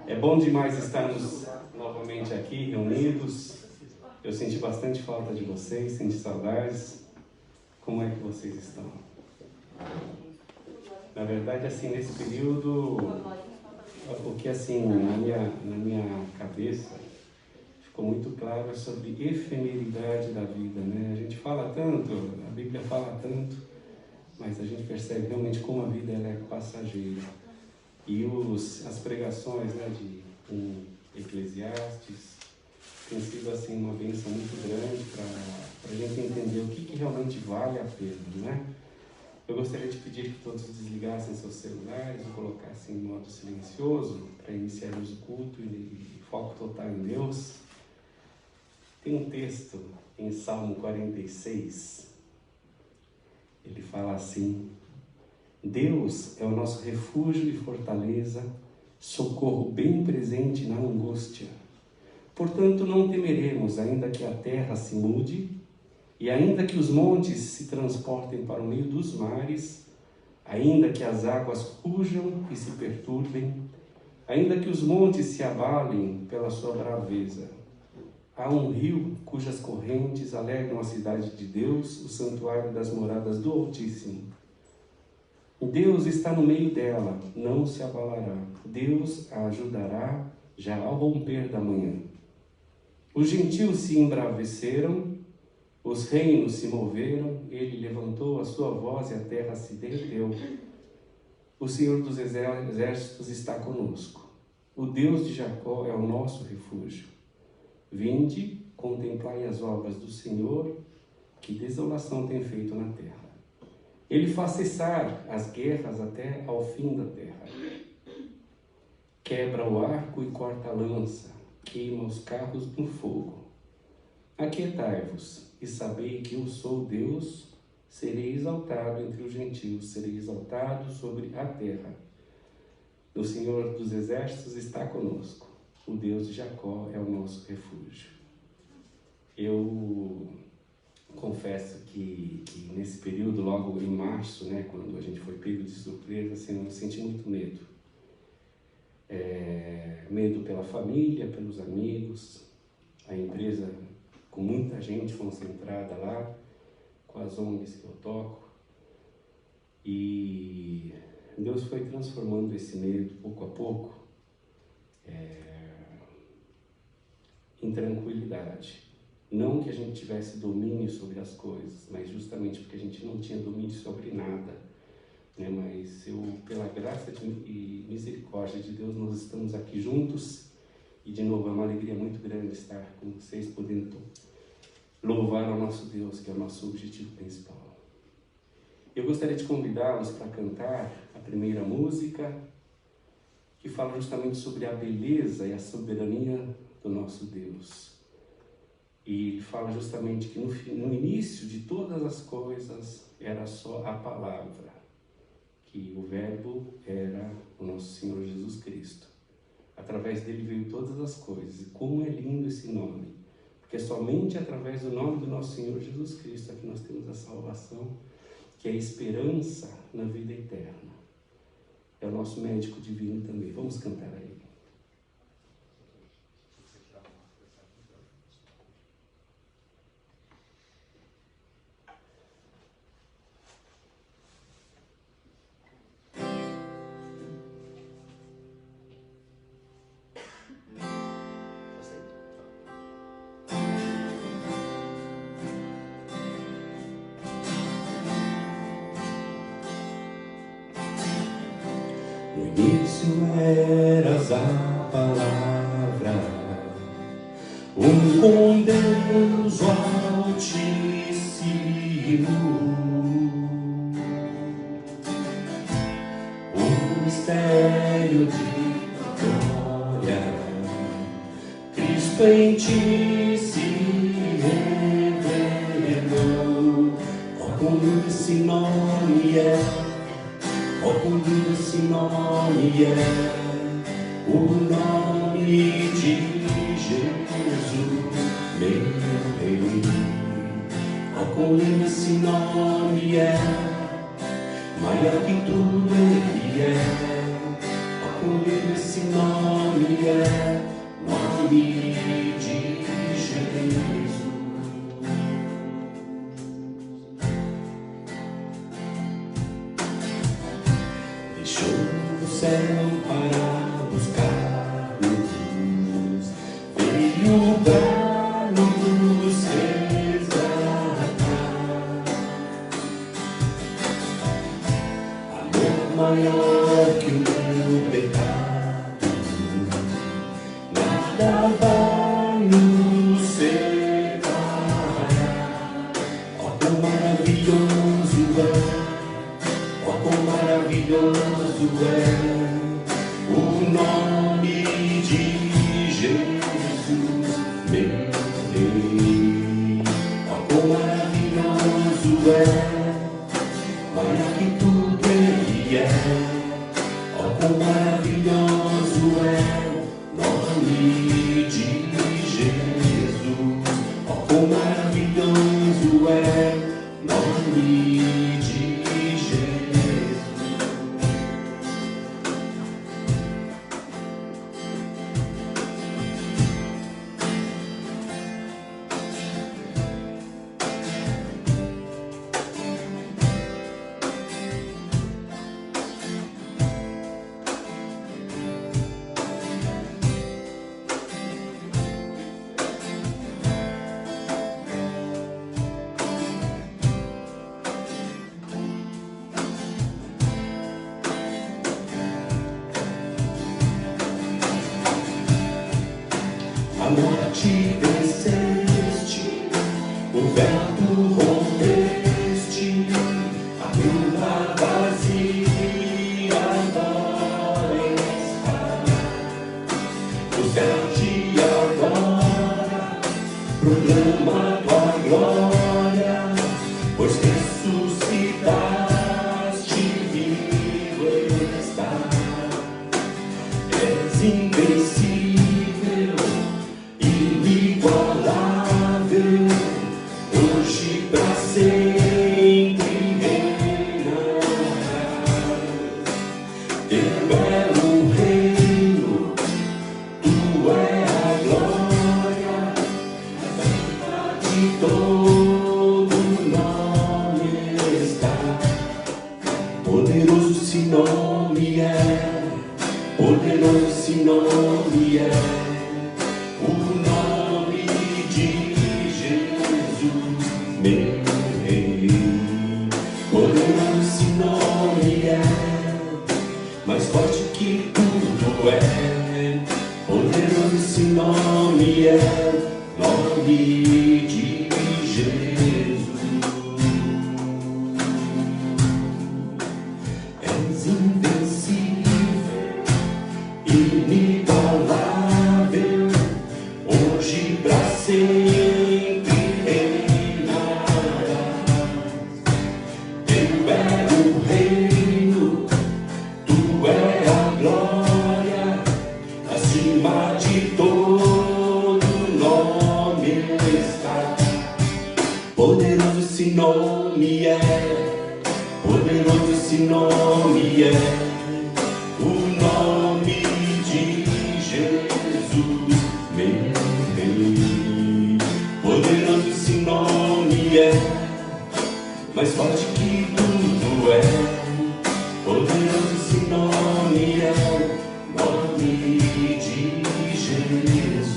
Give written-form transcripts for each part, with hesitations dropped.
É bom demais estarmos novamente aqui, reunidos. Eu senti bastante falta de vocês, senti saudades. Como é que vocês estão? Na verdade, assim, nesse período, o que assim, na minha cabeça, ficou muito claro é sobre efemeridade da vida, né? A gente fala tanto, a Bíblia fala tanto, mas a gente percebe realmente como a vida ela é passageira. E as pregações, né, de Eclesiastes tem sido assim uma bênção muito grande para a gente entender o que realmente vale a pena, né? Eu gostaria de pedir que todos desligassem seus celulares e colocassem em modo silencioso para iniciarmos o culto e foco total em Deus. Tem um texto em Salmo 46, ele fala assim: Deus é o nosso refúgio e fortaleza, socorro bem presente na angústia. Portanto, não temeremos, ainda que a terra se mude, e ainda que os montes se transportem para o meio dos mares, ainda que as águas rujam e se perturbem, ainda que os montes se abalem pela sua braveza. Há um rio cujas correntes alegram a cidade de Deus, o santuário das moradas do Altíssimo. Deus está no meio dela, não se abalará. Deus a ajudará já ao romper da manhã. Os gentios se embraveceram, os reinos se moveram, ele levantou a sua voz e a terra se derreteu. O Senhor dos exércitos está conosco. O Deus de Jacó é o nosso refúgio. Vinde, contemplai as obras do Senhor, que desolação tem feito na terra. Ele faz cessar as guerras até ao fim da terra. Quebra o arco e corta a lança, queima os carros no fogo. Aquietai-vos e sabei que eu sou Deus, serei exaltado entre os gentios, serei exaltado sobre a terra. O Senhor dos exércitos está conosco, o Deus de Jacó é o nosso refúgio. Eu confesso que nesse período, logo em março, né, quando a gente foi pego de surpresa, assim, eu senti muito medo. Medo pela família, pelos amigos, a empresa com muita gente concentrada lá, com as ONGs que eu toco. E Deus foi transformando esse medo, pouco a pouco, em tranquilidade. Não que a gente tivesse domínio sobre as coisas, mas justamente porque a gente não tinha domínio sobre nada, né? Mas pela graça e misericórdia de Deus, nós estamos aqui juntos e de novo é uma alegria muito grande estar com vocês, podendo louvar ao nosso Deus, que é o nosso objetivo principal. Eu gostaria de convidá-los para cantar a primeira música, que fala justamente sobre a beleza e a soberania do nosso Deus. E fala justamente que no início de todas as coisas era só a palavra, que o verbo era o nosso Senhor Jesus Cristo. Através dele veio todas as coisas. E como é lindo esse nome, porque é somente através do nome do nosso Senhor Jesus Cristo é que nós temos a salvação, que é a esperança na vida eterna. É o nosso médico divino também. Vamos cantar a ele. No início eras a palavra, com Deus o Altíssimo. O mistério de glória, Cristo em ti se revelou. quão lindo esse nome é, oh, quão lindo esse nome é, o nome de Jesus, meu Rei. Oh, quão lindo esse nome é, maior que tudo ele é. Oh, quão lindo esse nome é, nome de Jesus. Deixou o céu para buscar Jesus, veio para nos resgatar. Amor maior que o meu pecado, nada vai nos separar. Oh, quão maravilhoso é, oh, quão maravilhoso é o nome de Jesus, meu Rei. Oh, quão maravilhoso é, maior que tudo ele é. Oh, quão maravilhoso é o nome de Jesus. Oh, quão maravilhoso é o nome de Jesus. A morte venceste, o vento rompeste, a tumba vazia agora está. O céu te adora, proclama tua glória, pois ressuscitaste, vivo está. És invencível, inigualável, hoje pra sempre reinarás. Teu é o reino, tua é a glória, acima de todo nome está. Poderoso esse nome é, poderoso esse nome é, o nome de Jesus, meu Rei. Poderoso esse nome é, mais forte que tudo é. Poderoso esse nome é, nome de Jesus. És invencível, inigualável, hoje pra sempre reinarás. Teu é o reino, tu é a glória, acima de todo nome está. Poderoso esse nome é, poderoso esse nome é, o nome de Jesus, meu Rei. Poderoso esse nome é, mais forte que tudo é. Poderoso esse nome é, nome de Jesus.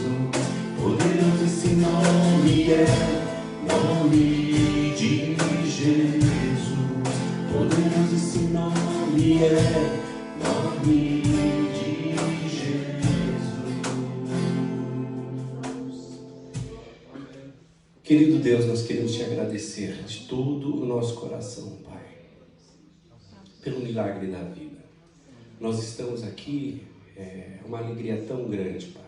Poderoso esse nome é, nome de Jesus. Poderoso esse nome é, nome de Jesus. Querido Deus, nós queremos te agradecer de todo o nosso coração, Pai, pelo milagre da vida. Nós estamos aqui, é uma alegria tão grande, Pai.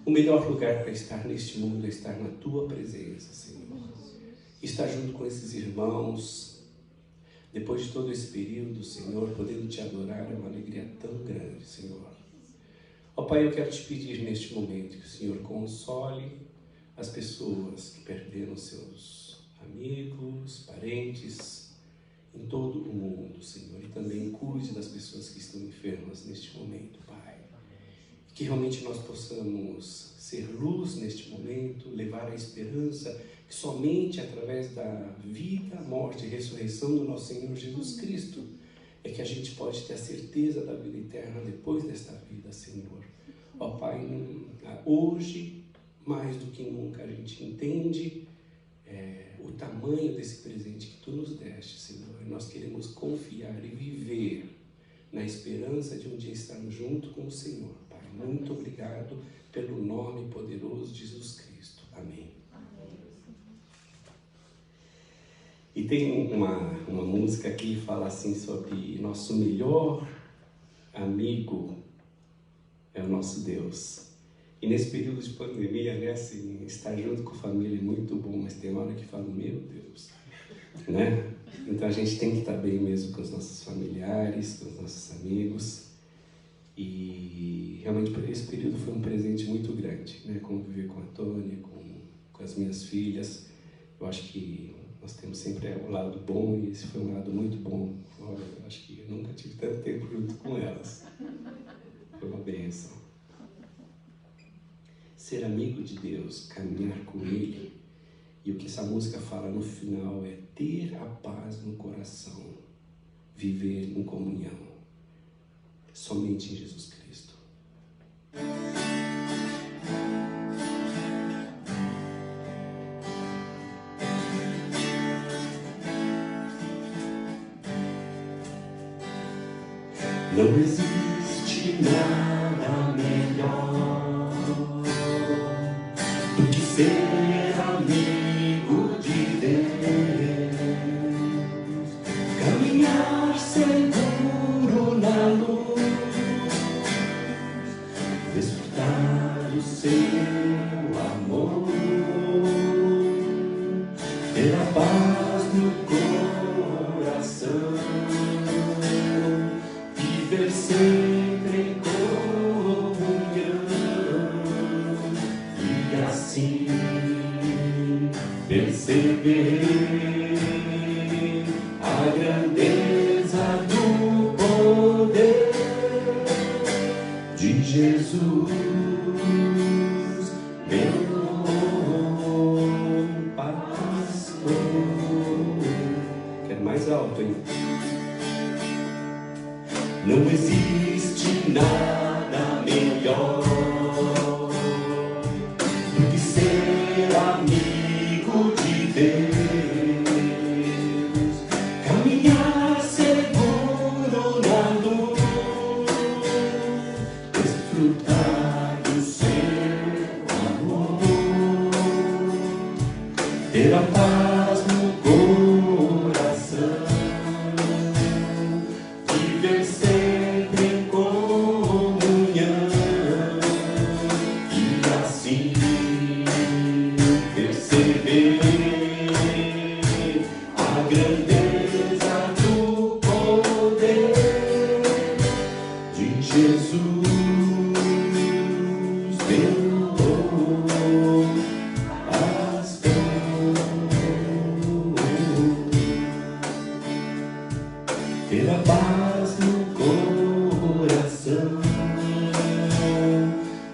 O melhor lugar para estar neste mundo é estar na Tua presença, Senhor. estar junto com esses irmãos, depois de todo esse período, Senhor, podendo te adorar, é uma alegria tão grande, Senhor. Ó Pai, eu quero te pedir neste momento que o Senhor console as pessoas que perderam seus amigos, parentes, em todo o mundo, Senhor, e também cuide das pessoas que estão enfermas neste momento, Pai. E que realmente nós possamos ser luz neste momento, levar a esperança que somente através da vida, morte e ressurreição do nosso Senhor Jesus Cristo é que a gente pode ter a certeza da vida eterna depois desta vida, Senhor. Ó Pai, hoje, mais do que nunca, a gente entende o tamanho desse presente que Tu nos deste, Senhor. E nós queremos confiar e viver na esperança de um dia estarmos junto com o Senhor, Pai. Muito obrigado pelo nome poderoso de Jesus Cristo. Amém. E tem uma música que fala assim sobre nosso melhor amigo é o nosso Deus. E nesse período de pandemia, né, assim, estar junto com a família é muito bom, mas tem hora que fala, meu Deus, né? Então a gente tem que estar bem mesmo com os nossos familiares, com os nossos amigos. E realmente esse período foi um presente muito grande, né? Conviver com a Tônia, com as minhas filhas. Eu acho que nós temos sempre um lado bom e esse foi um lado muito bom. Olha, eu acho que eu nunca tive tanto tempo junto com elas. Foi uma bênção. Ser amigo de Deus, caminhar com Ele. E o que essa música fala no final é ter a paz no coração, viver em comunhão, somente em Jesus Cristo. Não existe nada melhor do que ser amigo de Deus, caminhar seguro na luz, desfrutar do seu amor, ter a paz no coração, viver sempre em comunhão e assim perceber a grandeza do poder de Jesus, meu pastor. Quero mais alto, hein? Não existe nada melhor do que ser amigo de Deus, caminhar seguro na luz, desfrutar do seu amor, ter a paz no coração, viver sempre em comunhão e assim perceber a grandeza do poder de Jesus, meu bom pastor. Ter a paz no coração,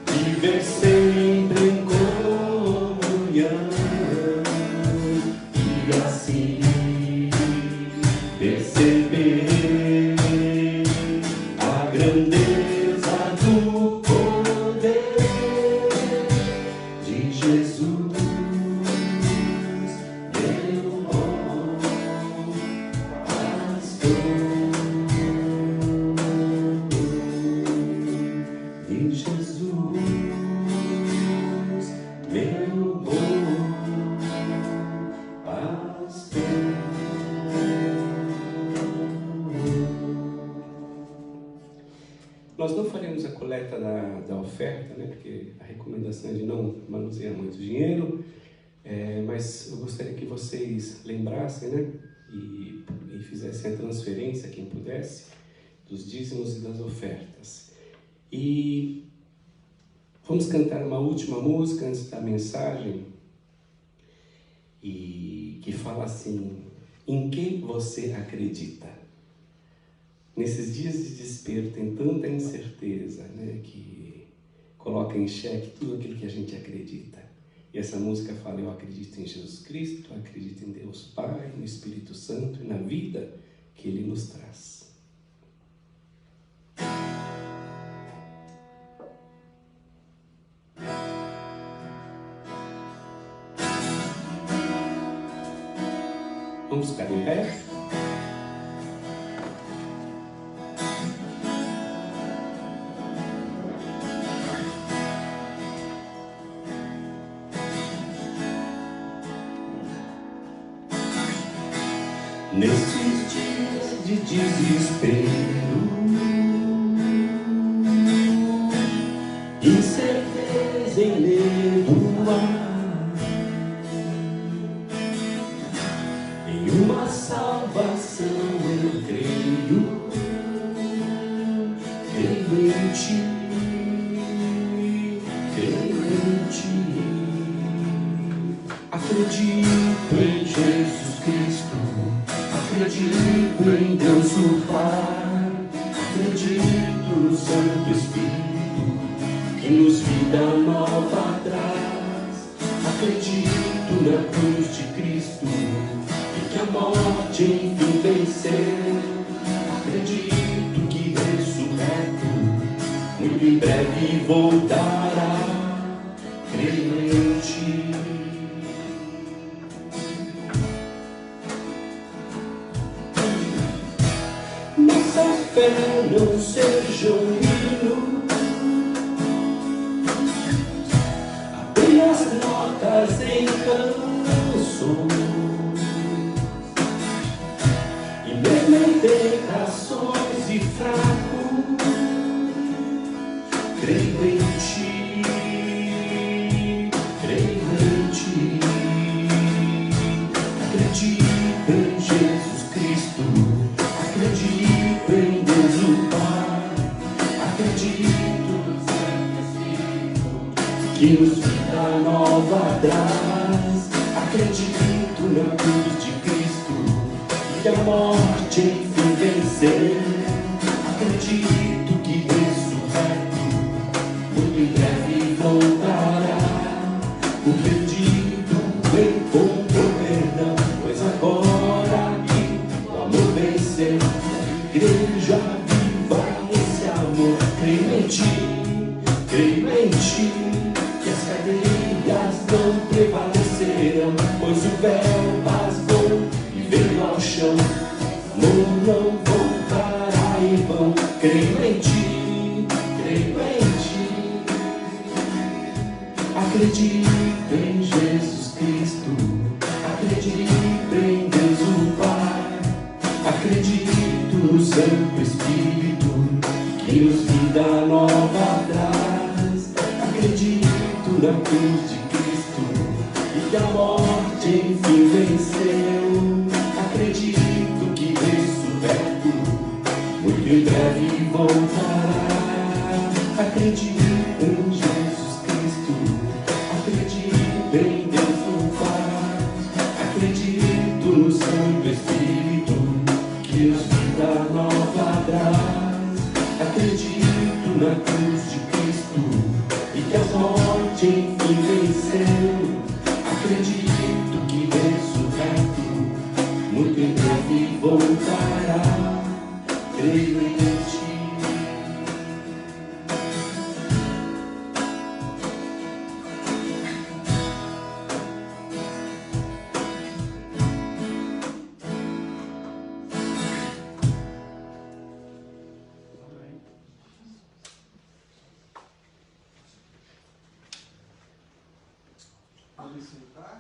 viver sempre em comunhão e assim perceber a grandeza do poder de Jesus, meu bom pastor. De Jesus, meu bom pastor. Nós não faremos a coleta da oferta, né? Porque a recomendação é de não manusear muito dinheiro. Mas eu gostaria que vocês lembrassem, né? E fizessem a transferência, quem pudesse, dos dízimos e das ofertas. E vamos cantar uma última música antes da mensagem, e que fala assim: em quem você acredita? Nesses dias de desespero tem tanta incerteza, né, que coloca em xeque tudo aquilo que a gente acredita. E essa música fala: eu acredito em Jesus Cristo, eu acredito em Deus Pai, no Espírito Santo e na vida que Ele nos traz. Vamos ficar em pé? Nesses dias de desespero, incerteza e medo há, em uma salvação eu creio em ti, creio em ti. Acredito em Jesus Cristo, acredito em Deus o Pai, acredito no Santo Espírito que nos vida nova traz. Acredito na cruz de Cristo e que a morte enfim venceu. Acredito que ressurreto muito em breve voltará. Creio em ti. Nossa fé não seja um hino, apenas notas em canções, e mesmo em tentações e fracos, creio em ti, creio em ti. Acredito em Jesus Cristo, acredito em Deus o Pai, acredito no Santo Espírito que nos vida nova traz. Acredito na cruz de Cristo e que a morte enfim venceu. Acredito que ressurreto muito em breve voltará. O perdido encontrou perdão, pois agora que o amor venceu, a igreja viva esse amor. Creio em ti, creio em ti, que as cadeias não prevalecerão, pois o véu rasgou e veio ao chão. Não voltará em vão. Creio em ti, creio em ti. Acredito em Jesus Cristo, acredito em Deus o Pai, acredito no Santo Espírito que nos vida nova traz. Acredito na cruz de Cristo e que a morte enfim venceu. Acredito que ressurreto muito em breve voltará. Acredito em Jesus Cristo, acredito em Deus o Pai, acredito no Santo Espírito que nos vida nova traz. Acredito na cruz de Cristo e que a morte enfim venceu. Acredito que ressurreto muito em breve voltará. Creio em ti. Pode sentar.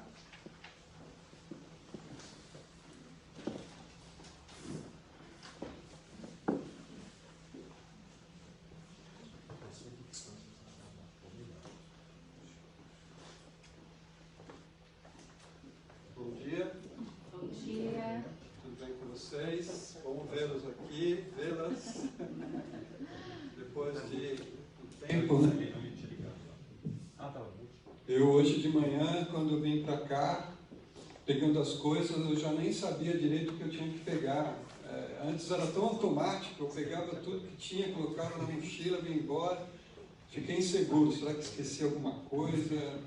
vocês, bom vê-los aqui, vê-las, depois de um tempo, né? Eu hoje de manhã, quando eu vim para cá, pegando as coisas, eu já nem sabia direito o que eu tinha que pegar. Antes era tão automático, eu pegava tudo que tinha, colocava na mochila, vinha embora. Fiquei inseguro, será que esqueci alguma coisa?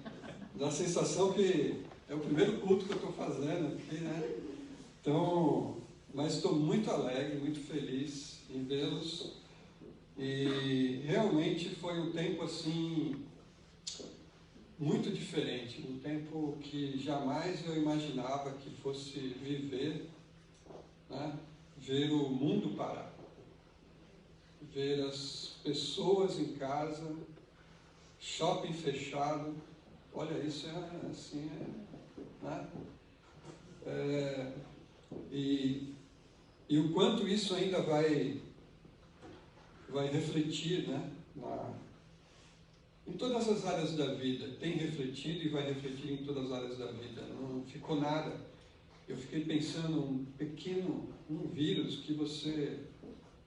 Dá a sensação que é o primeiro culto que eu estou fazendo aqui, né? Então, mas estou muito alegre, muito feliz em vê-los. E realmente foi um tempo assim, muito diferente, um tempo que jamais eu imaginava que fosse viver, né? Ver o mundo parar, ver as pessoas em casa, shopping fechado. Olha, isso é assim, né? E o quanto isso ainda vai refletir, né? Em todas as áreas da vida, tem refletido e vai refletir em todas as áreas da vida. Não ficou nada. Eu fiquei pensando um vírus que você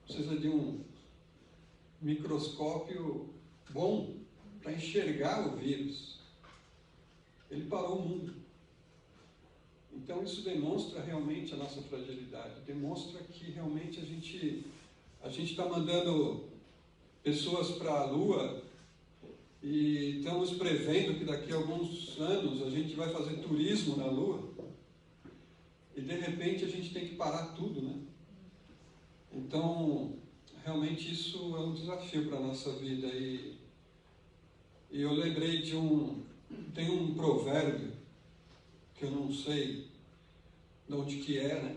precisa de um microscópio bom para enxergar o vírus. Ele parou o mundo. Então isso demonstra realmente a nossa fragilidade, demonstra que realmente a gente está mandando pessoas para a Lua e estamos prevendo que daqui a alguns anos a gente vai fazer turismo na Lua e de repente a gente tem que parar tudo, né? Então realmente isso é um desafio para a nossa vida e eu lembrei tem um provérbio que eu não sei de onde que é, né?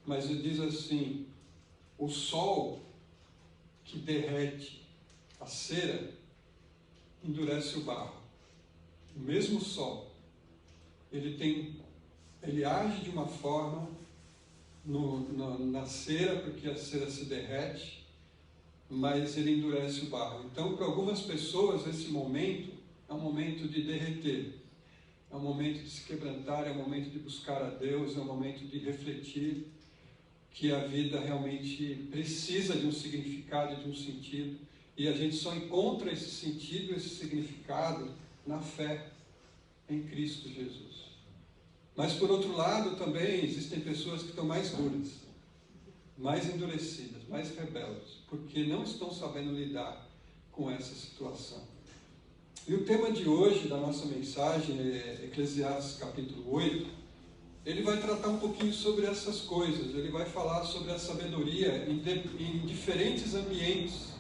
Mas ele diz assim: o sol que derrete a cera endurece o barro. O mesmo sol, ele age de uma forma na cera, porque a cera se derrete, mas ele endurece o barro. Então, para algumas pessoas, esse momento é um momento de derreter, é um momento de se quebrantar, é um momento de buscar a Deus, é um momento de refletir que a vida realmente precisa de um significado, de um sentido, e a gente só encontra esse sentido, esse significado na fé em Cristo Jesus. Mas, por outro lado, também existem pessoas que estão mais duras, mais endurecidas, mais rebeldes, porque não estão sabendo lidar com essa situação. E o tema de hoje, da nossa mensagem, é Eclesiastes capítulo 8. Ele vai tratar um pouquinho sobre essas coisas, ele vai falar sobre a sabedoria em diferentes ambientes,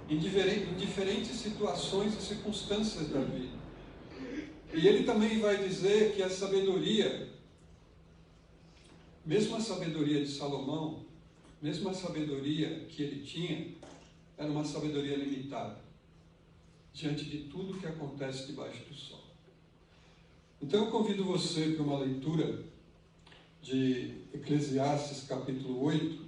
em diferentes situações e circunstâncias da vida. E ele também vai dizer que a sabedoria, mesmo a sabedoria de Salomão, mesmo a sabedoria que ele tinha, era uma sabedoria limitada, diante de tudo que acontece debaixo do sol. Então eu convido você para uma leitura de Eclesiastes capítulo 8,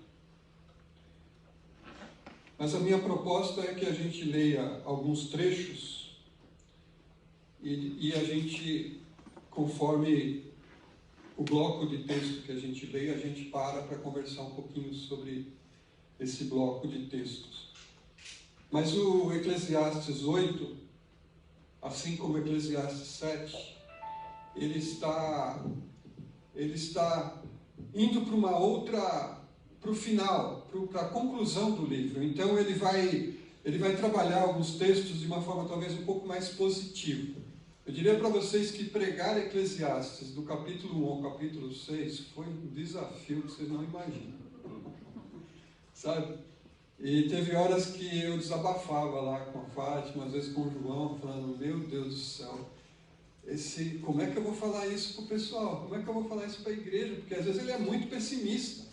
mas a minha proposta é que a gente leia alguns trechos e a gente, conforme o bloco de texto que a gente lê, a gente para conversar um pouquinho sobre esse bloco de textos. Mas o Eclesiastes 8, assim como o Eclesiastes 7, ele está indo para o final, para a conclusão do livro. Então ele vai trabalhar alguns textos de uma forma talvez um pouco mais positiva. Eu diria para vocês que pregar Eclesiastes do capítulo 1 ao capítulo 6 foi um desafio que vocês não imaginam. Sabe? E teve horas que eu desabafava lá com a Fátima, às vezes com o João, falando: meu Deus do céu, como é que eu vou falar isso para o pessoal? Como é que eu vou falar isso para a igreja? Porque às vezes ele é muito pessimista,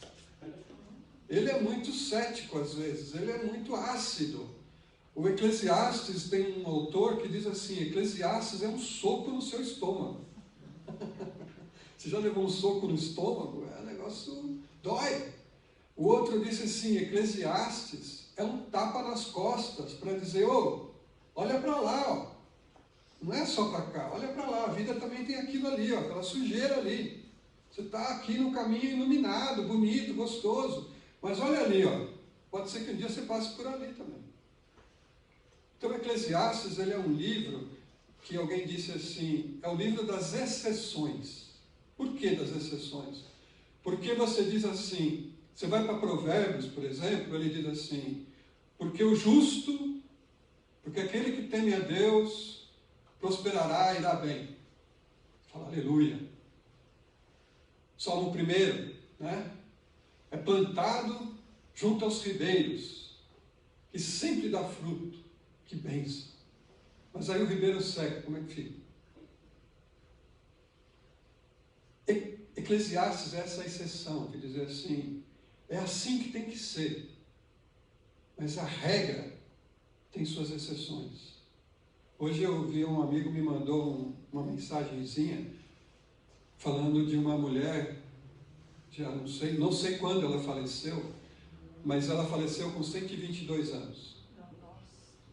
ele é muito cético às vezes, ele é muito ácido. O Eclesiastes tem um autor que diz assim: Eclesiastes é um soco no seu estômago. Você já levou um soco no estômago? O negócio dói. O outro disse assim: Eclesiastes é um tapa nas costas para dizer: olha para lá, não é só para cá, olha para lá, a vida também tem aquilo ali, aquela sujeira ali. Você está aqui no caminho iluminado, bonito, gostoso. Mas olha ali, ó, pode ser que um dia você passe por ali também. Então, Eclesiastes, ele é um livro que alguém disse assim, é o livro das exceções. Por que das exceções? Porque você diz assim, você vai para Provérbios, por exemplo, ele diz assim, porque o justo, porque aquele que teme a Deus, prosperará e irá bem. Fala, aleluia. Salmo 1, né? É plantado junto aos ribeiros, que sempre dá fruto. Que bênção. Mas aí o ribeiro seca, como é que fica? Eclesiastes é essa exceção, quer dizer assim, é assim que tem que ser. Mas a regra tem suas exceções. Hoje eu vi um amigo me mandou uma mensagenzinha falando de uma mulher, já não sei quando ela faleceu, mas ela faleceu com 122 anos,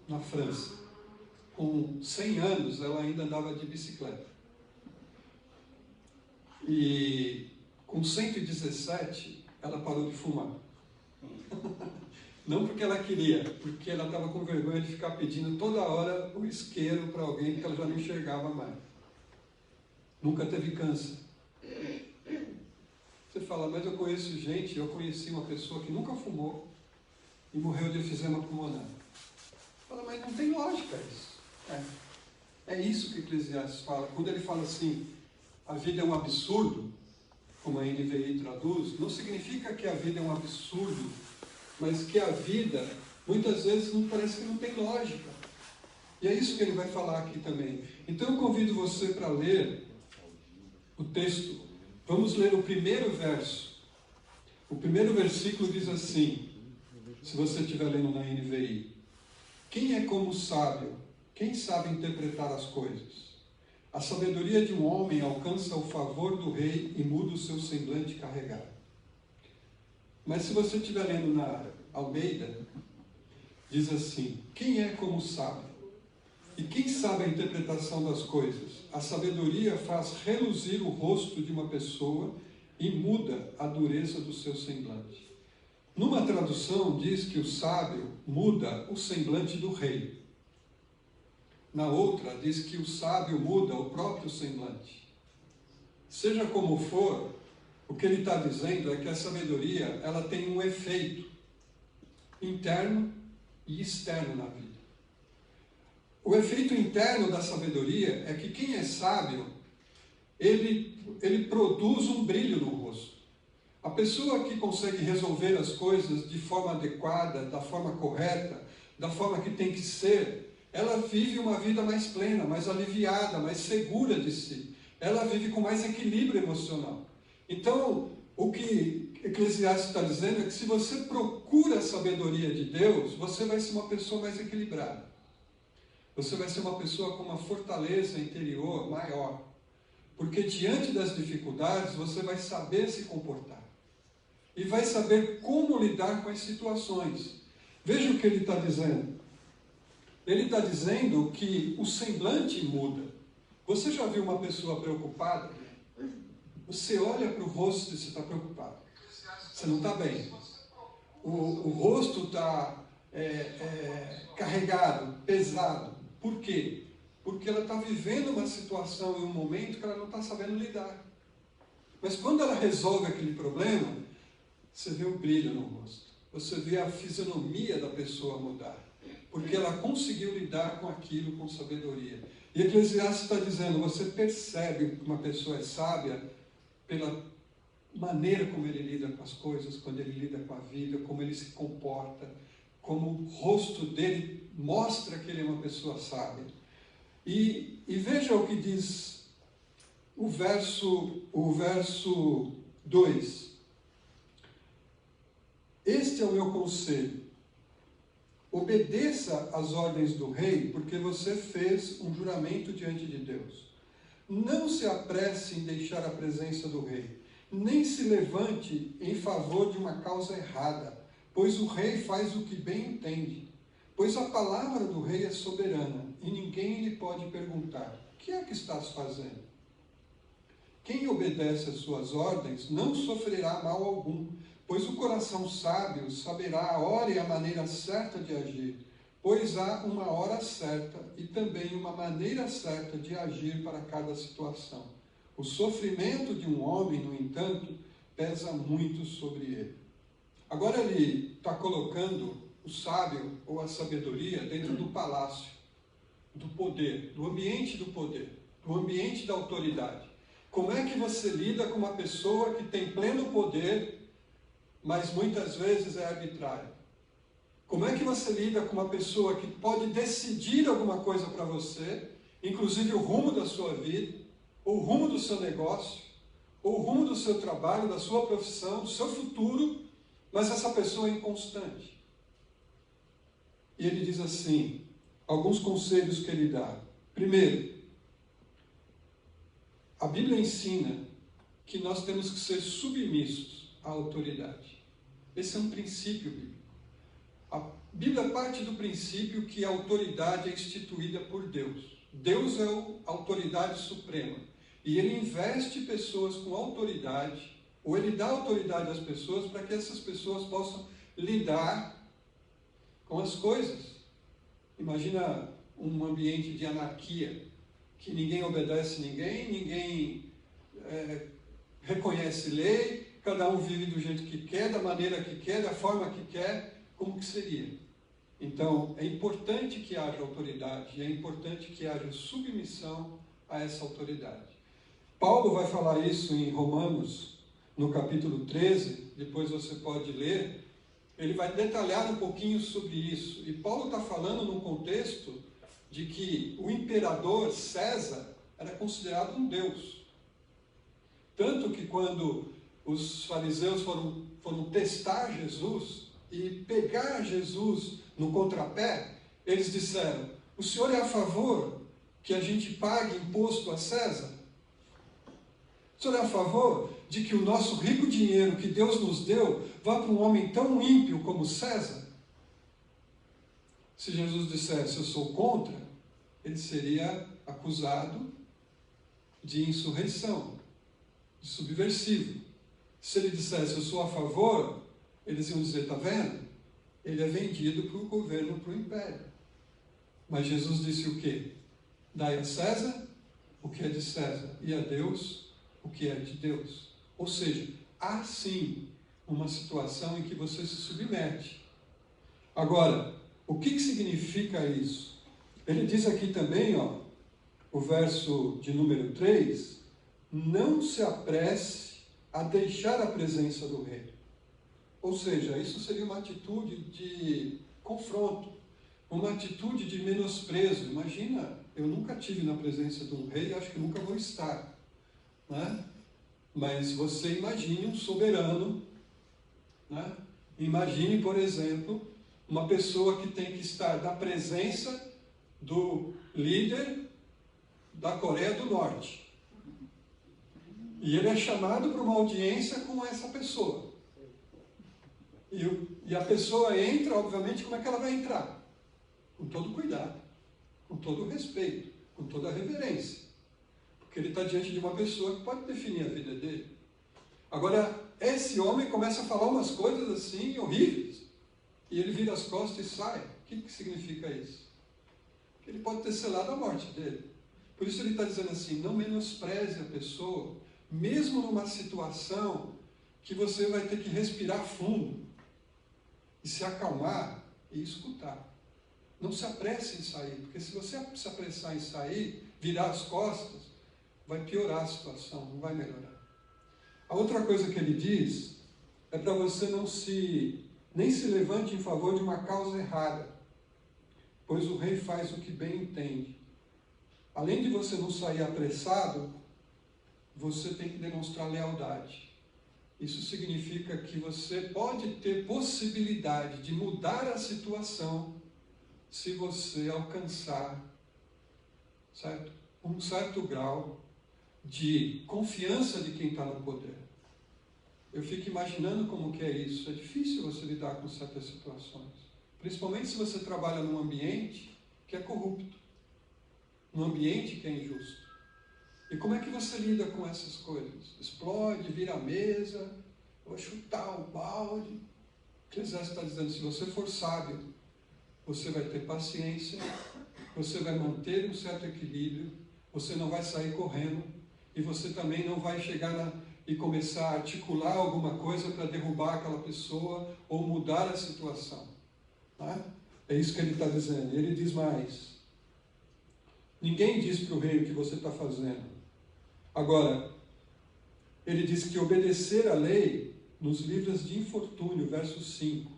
na França. Com 100 anos ela ainda andava de bicicleta. E com 117 ela parou de fumar. Não porque ela queria, porque ela estava com vergonha de ficar pedindo toda hora o isqueiro para alguém que ela já não enxergava mais. Nunca teve câncer. Você fala, mas eu conheci uma pessoa que nunca fumou e morreu de efizema pulmonar. Fala, mas não tem lógica isso. É isso que Eclesiastes fala. Quando ele fala assim, a vida é um absurdo, como a NVI traduz, não significa que a vida é um absurdo, mas que a vida, muitas vezes, parece que não tem lógica. E é isso que ele vai falar aqui também. Então eu convido você para ler o texto. Vamos ler o primeiro verso. O primeiro versículo diz assim, se você estiver lendo na NVI. Quem é como o sábio? Quem sabe interpretar as coisas? A sabedoria de um homem alcança o favor do rei e muda o seu semblante carregado. Mas se você estiver lendo na Almeida, diz assim, quem é como o sábio? E quem sabe a interpretação das coisas? A sabedoria faz reluzir o rosto de uma pessoa e muda a dureza do seu semblante. Numa tradução diz que o sábio muda o semblante do rei. Na outra diz que o sábio muda o próprio semblante. Seja como for, o que ele está dizendo é que a sabedoria ela tem um efeito interno e externo na vida. O efeito interno da sabedoria é que quem é sábio, ele produz um brilho no rosto. A pessoa que consegue resolver as coisas de forma adequada, da forma correta, da forma que tem que ser, ela vive uma vida mais plena, mais aliviada, mais segura de si. Ela vive com mais equilíbrio emocional. Então, o que Eclesiastes está dizendo é que se você procura a sabedoria de Deus, você vai ser uma pessoa mais equilibrada. Você vai ser uma pessoa com uma fortaleza interior maior. Porque diante das dificuldades, você vai saber se comportar. E vai saber como lidar com as situações. Veja o que ele está dizendo. Ele está dizendo que o semblante muda. Você já viu uma pessoa preocupada? Você olha para o rosto e você está preocupado. Você não está bem. O rosto está carregado, pesado. Por quê? Porque ela está vivendo uma situação e um momento que ela não está sabendo lidar. Mas quando ela resolve aquele problema, você vê o brilho no rosto. Você vê a fisionomia da pessoa mudar. Porque ela conseguiu lidar com aquilo com sabedoria. E Eclesiastes está dizendo, você percebe que uma pessoa é sábia pela maneira como ele lida com as coisas, quando ele lida com a vida, como ele se comporta, como o rosto dele mostra que ele é uma pessoa sábia. E veja o que diz o verso 2. Este é o meu conselho. Obedeça às ordens do rei, porque você fez um juramento diante de Deus. Não se apresse em deixar a presença do rei, nem se levante em favor de uma causa errada, pois o rei faz o que bem entende. Pois a palavra do rei é soberana, e ninguém lhe pode perguntar, o que é que estás fazendo? Quem obedece às suas ordens não sofrerá mal algum, pois o coração sábio saberá a hora e a maneira certa de agir, pois há uma hora certa e também uma maneira certa de agir para cada situação. O sofrimento de um homem, no entanto, pesa muito sobre ele. Agora ele está colocando o sábio ou a sabedoria dentro do palácio, do poder, do ambiente do poder, do ambiente da autoridade. Como é que você lida com uma pessoa que tem pleno poder, mas muitas vezes é arbitrária? Como é que você lida com uma pessoa que pode decidir alguma coisa para você, inclusive o rumo da sua vida, ou o rumo do seu negócio, ou o rumo do seu trabalho, da sua profissão, do seu futuro, mas essa pessoa é inconstante? E ele diz assim, alguns conselhos que ele dá. Primeiro, a Bíblia ensina que nós temos que ser submissos à autoridade. Esse é um princípio bíblico. A Bíblia parte do princípio que a autoridade é instituída por Deus. Deus é a autoridade suprema. E Ele investe pessoas com autoridade, ou Ele dá autoridade às pessoas para que essas pessoas possam lidar com as coisas. Imagina um ambiente de anarquia, que ninguém obedece ninguém reconhece lei, cada um vive do jeito que quer, da maneira que quer, da forma que quer, como que seria? Então, é importante que haja autoridade, e é importante que haja submissão a essa autoridade. Paulo vai falar isso em Romanos, no capítulo 13, depois você pode ler, ele vai detalhar um pouquinho sobre isso. E Paulo está falando num contexto de que o imperador César era considerado um deus. Tanto que quando os fariseus foram testar Jesus e pegar Jesus no contrapé, eles disseram, o senhor é a favor que a gente pague imposto a César? O senhor é a favor de que o nosso rico dinheiro que Deus nos deu vá para um homem tão ímpio como César? Se Jesus dissesse, eu sou contra, ele seria acusado de insurreição, de subversivo. Se ele dissesse, eu sou a favor, eles iam dizer, está vendo? Ele é vendido para o governo, para o império. Mas Jesus disse o quê? Dai a César o que é de César, e a Deus o que é de Deus. Ou seja, há sim uma situação em que você se submete. Agora, o que significa isso? Ele diz aqui também, o verso de número 3, não se apresse a deixar a presença do rei. Ou seja, isso seria uma atitude de confronto, uma atitude de menosprezo. Imagina, eu nunca tive na presença de um rei, acho que nunca vou estar, né? Mas você imagine um soberano, né? Imagine, por exemplo, uma pessoa que tem que estar na presença do líder da Coreia do Norte. E ele é chamado para uma audiência com essa pessoa. E a pessoa entra, obviamente, como é que ela vai entrar? Com todo cuidado, com todo respeito, com toda reverência. Porque ele está diante de uma pessoa que pode definir a vida dele. Agora, esse homem começa a falar umas coisas assim horríveis. E ele vira as costas e sai. O que significa isso? Que ele pode ter selado a morte dele. Por isso ele está dizendo assim, não menospreze a pessoa, mesmo numa situação que você vai ter que respirar fundo e se acalmar e escutar. Não se apresse em sair, porque se você se apressar em sair, virar as costas, vai piorar a situação, não vai melhorar. A outra coisa que ele diz é para você nem se levante em favor de uma causa errada, pois o rei faz o que bem entende. Além de você não sair apressado, você tem que demonstrar lealdade. Isso significa que você pode ter possibilidade de mudar a situação se você alcançar, certo? Um certo grau de confiança de quem está no poder. Eu fico imaginando como que é isso. É difícil você lidar com certas situações. Principalmente se você trabalha num ambiente que é corrupto. Num ambiente que é injusto. E como é que você lida com essas coisas? Explode, vira a mesa, vou chutar o balde. Eclesiastes está dizendo, se você for sábio, você vai ter paciência, você vai manter um certo equilíbrio, você não vai sair correndo, e você também não vai chegar e começar a articular alguma coisa para derrubar aquela pessoa ou mudar a situação. Tá? É isso que ele está dizendo. Ele diz mais. Ninguém diz para o rei o que você está fazendo. Agora, ele diz que obedecer à lei nos livros de infortúnio, verso 5.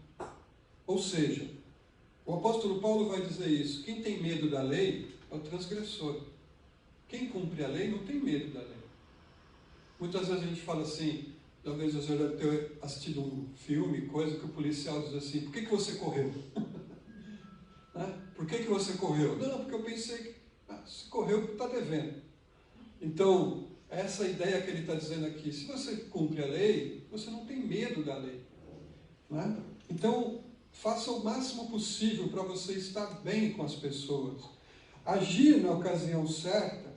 Ou seja, o apóstolo Paulo vai dizer isso. Quem tem medo da lei é o transgressor. Quem cumpre a lei não tem medo da lei. Muitas vezes a gente fala assim, talvez você deve ter assistido um filme, coisa que o policial diz assim, por que você correu? Né? Por que você correu? Não, porque eu pensei que se correu porque está devendo. Então, essa ideia que ele está dizendo aqui, se você cumpre a lei, você não tem medo da lei. Né? Então, faça o máximo possível para você estar bem com as pessoas. Agir na ocasião certa,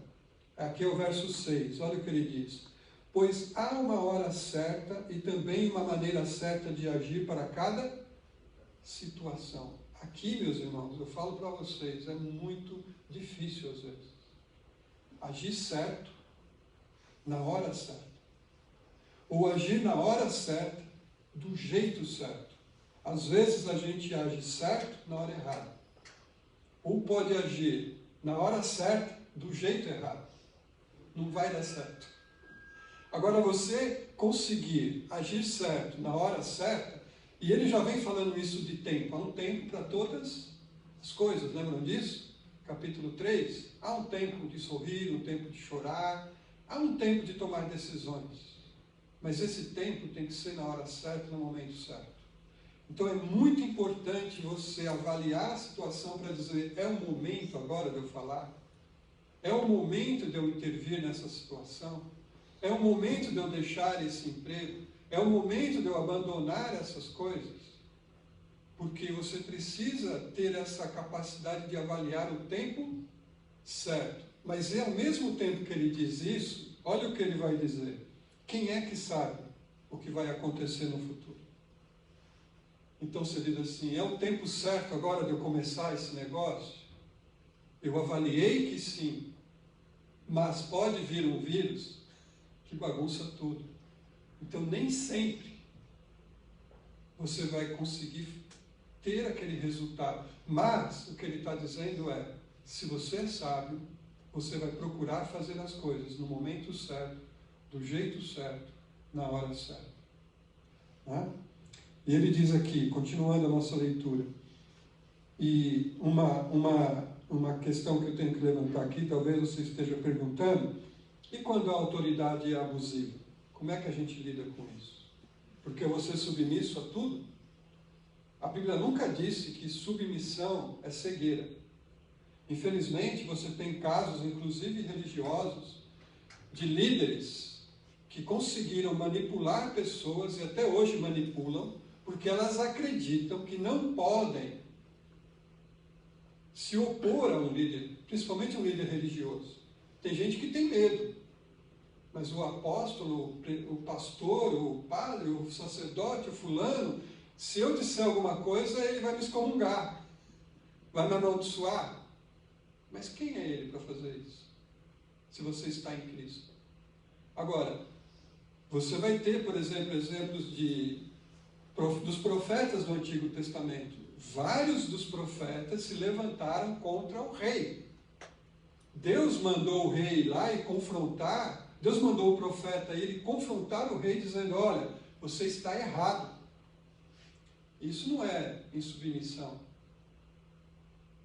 aqui é o verso 6, olha o que ele diz. Pois há uma hora certa e também uma maneira certa de agir para cada situação. Aqui, meus irmãos, eu falo para vocês, é muito difícil às vezes. Agir certo, na hora certa. Ou agir na hora certa, do jeito certo. Às vezes a gente age certo na hora errada. Ou pode agir na hora certa, do jeito errado. Não vai dar certo. Agora você conseguir agir certo na hora certa, e ele já vem falando isso de tempo. Há um tempo para todas as coisas, lembram disso? Capítulo 3. Há um tempo de sorrir, um tempo de chorar, há um tempo de tomar decisões. Mas esse tempo tem que ser na hora certa, no momento certo. Então é muito importante você avaliar a situação para dizer, é o momento agora de eu falar? É o momento de eu intervir nessa situação? É o momento de eu deixar esse emprego? É o momento de eu abandonar essas coisas? Porque você precisa ter essa capacidade de avaliar o tempo certo. Mas ao mesmo tempo que ele diz isso, olha o que ele vai dizer. Quem é que sabe o que vai acontecer no futuro? Então você diz assim, é o tempo certo agora de eu começar esse negócio? Eu avaliei que sim, mas pode vir um vírus que bagunça tudo. Então nem sempre você vai conseguir ter aquele resultado. Mas o que ele está dizendo é, se você é sábio, você vai procurar fazer as coisas no momento certo, do jeito certo, na hora certa. Né? E ele diz aqui, continuando a nossa leitura, e uma questão que eu tenho que levantar aqui, talvez você esteja perguntando, e quando a autoridade é abusiva? Como é que a gente lida com isso? Porque eu vou ser submisso a tudo? A Bíblia nunca disse que submissão é cegueira. Infelizmente, você tem casos, inclusive religiosos, de líderes que conseguiram manipular pessoas e até hoje manipulam, porque elas acreditam que não podem se opor a um líder, principalmente um líder religioso. Tem gente que tem medo, mas o apóstolo, o pastor, o padre, o sacerdote, o fulano, se eu disser alguma coisa, ele vai me excomungar, vai me amaldiçoar. Mas quem é ele para fazer isso? Se você está em Cristo. Agora, você vai ter, por exemplo, exemplos dos profetas do Antigo Testamento. Vários dos profetas se levantaram contra o rei. Deus mandou o rei ir lá e confrontar, Deus mandou o profeta ir confrontar o rei dizendo, olha, você está errado. Isso não é insubmissão,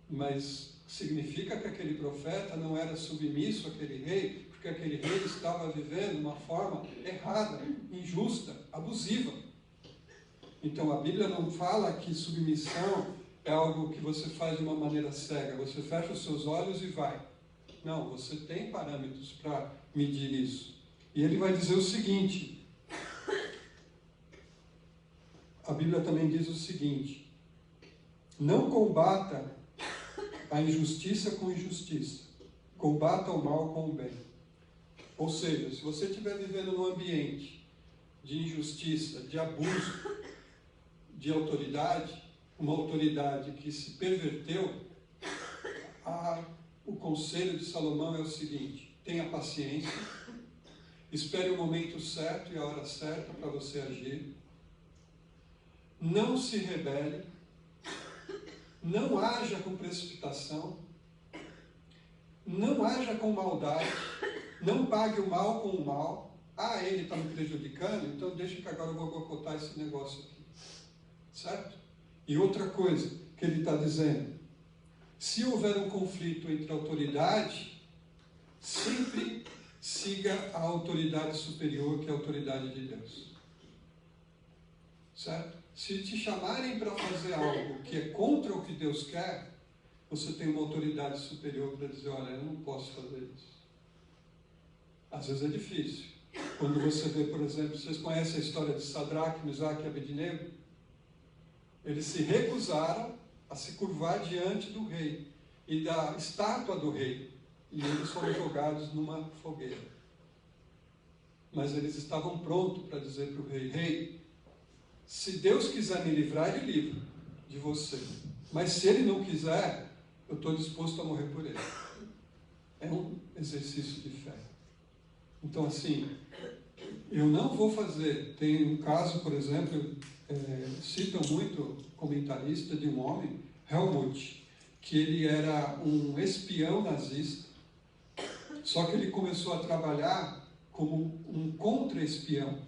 mas significa que aquele profeta não era submisso àquele rei, porque aquele rei estava vivendo de uma forma errada, injusta, abusiva. Então a Bíblia não fala que submissão é algo que você faz de uma maneira cega, você fecha os seus olhos e vai. Não, você tem parâmetros para medir isso. E ele vai dizer o seguinte, a Bíblia também diz o seguinte, não combata a injustiça com injustiça, combata o mal com o bem. Ou seja, se você estiver vivendo num ambiente de injustiça, de abuso, de autoridade, uma autoridade que se perverteu, o conselho de Salomão é o seguinte: tenha paciência, espere o momento certo e a hora certa para você agir, não se rebele, não haja com precipitação, não haja com maldade, não pague o mal com o mal. Ele está me prejudicando, então deixa que agora eu vou boicotar esse negócio aqui. Certo? E outra coisa que ele está dizendo: se houver um conflito entre autoridade, sempre siga a autoridade superior, que é a autoridade de Deus. Certo? Se te chamarem para fazer algo que é contra o que Deus quer, você tem uma autoridade superior para dizer: olha, eu não posso fazer isso. Às vezes é difícil. Quando você vê, por exemplo, vocês conhecem a história de Sadraque, Mesaque e Abednego? Eles se recusaram a se curvar diante do rei e da estátua do rei. E eles foram jogados numa fogueira. Mas eles estavam prontos para dizer para o rei: rei, se Deus quiser me livrar, Ele livra de você. Mas se Ele não quiser, eu estou disposto a morrer por Ele. É um exercício de fé. Então, assim, eu não vou fazer. Tem um caso, por exemplo, citam muito comentarista de um homem, Helmut, que ele era um espião nazista, só que ele começou a trabalhar como um contra-espião.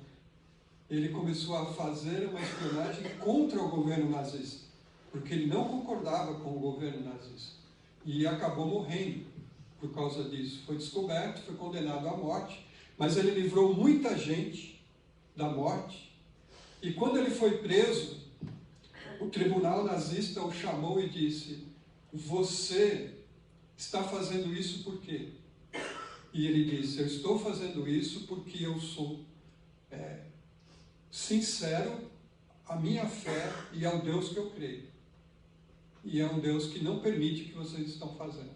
Ele começou a fazer uma espionagem contra o governo nazista, porque ele não concordava com o governo nazista. E acabou morrendo por causa disso. Foi descoberto, foi condenado à morte, mas ele livrou muita gente da morte. E quando ele foi preso, o tribunal nazista o chamou e disse: você está fazendo isso por quê? E ele disse: eu estou fazendo isso porque eu sou sincero à minha fé e ao Deus que eu creio. E é um Deus que não permite o que vocês estão fazendo.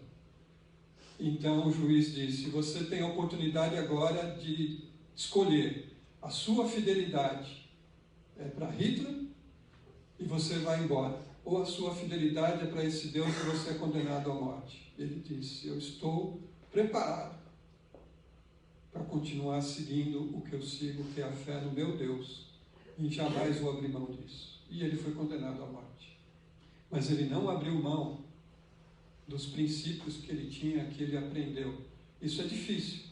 Então o juiz disse: você tem a oportunidade agora de escolher a sua fidelidade para Hitler e você vai embora, ou a sua fidelidade é para esse Deus que você é condenado à morte. Ele disse: eu estou preparado para continuar seguindo o que eu sigo, que é a fé no meu Deus, e jamais vou abrir mão disso. E ele foi condenado à morte. Mas ele não abriu mão dos princípios que ele tinha, que ele aprendeu. Isso é difícil,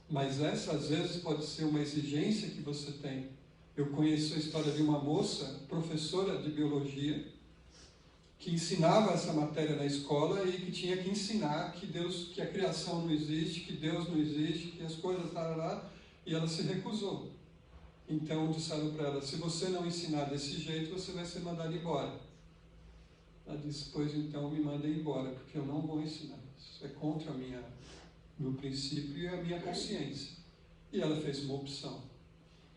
mas essa às vezes pode ser uma exigência que você tem. Eu conheço a história de uma moça, professora de biologia, que ensinava essa matéria na escola e que tinha que ensinar que Deus, que a criação não existe, que Deus não existe, que as coisas lá, e ela se recusou. Então disseram para ela: se você não ensinar desse jeito, você vai ser mandada embora. Ela disse: pois então me mandem embora, porque eu não vou ensinar isso. É contra meu princípio e a minha consciência. E ela fez uma opção.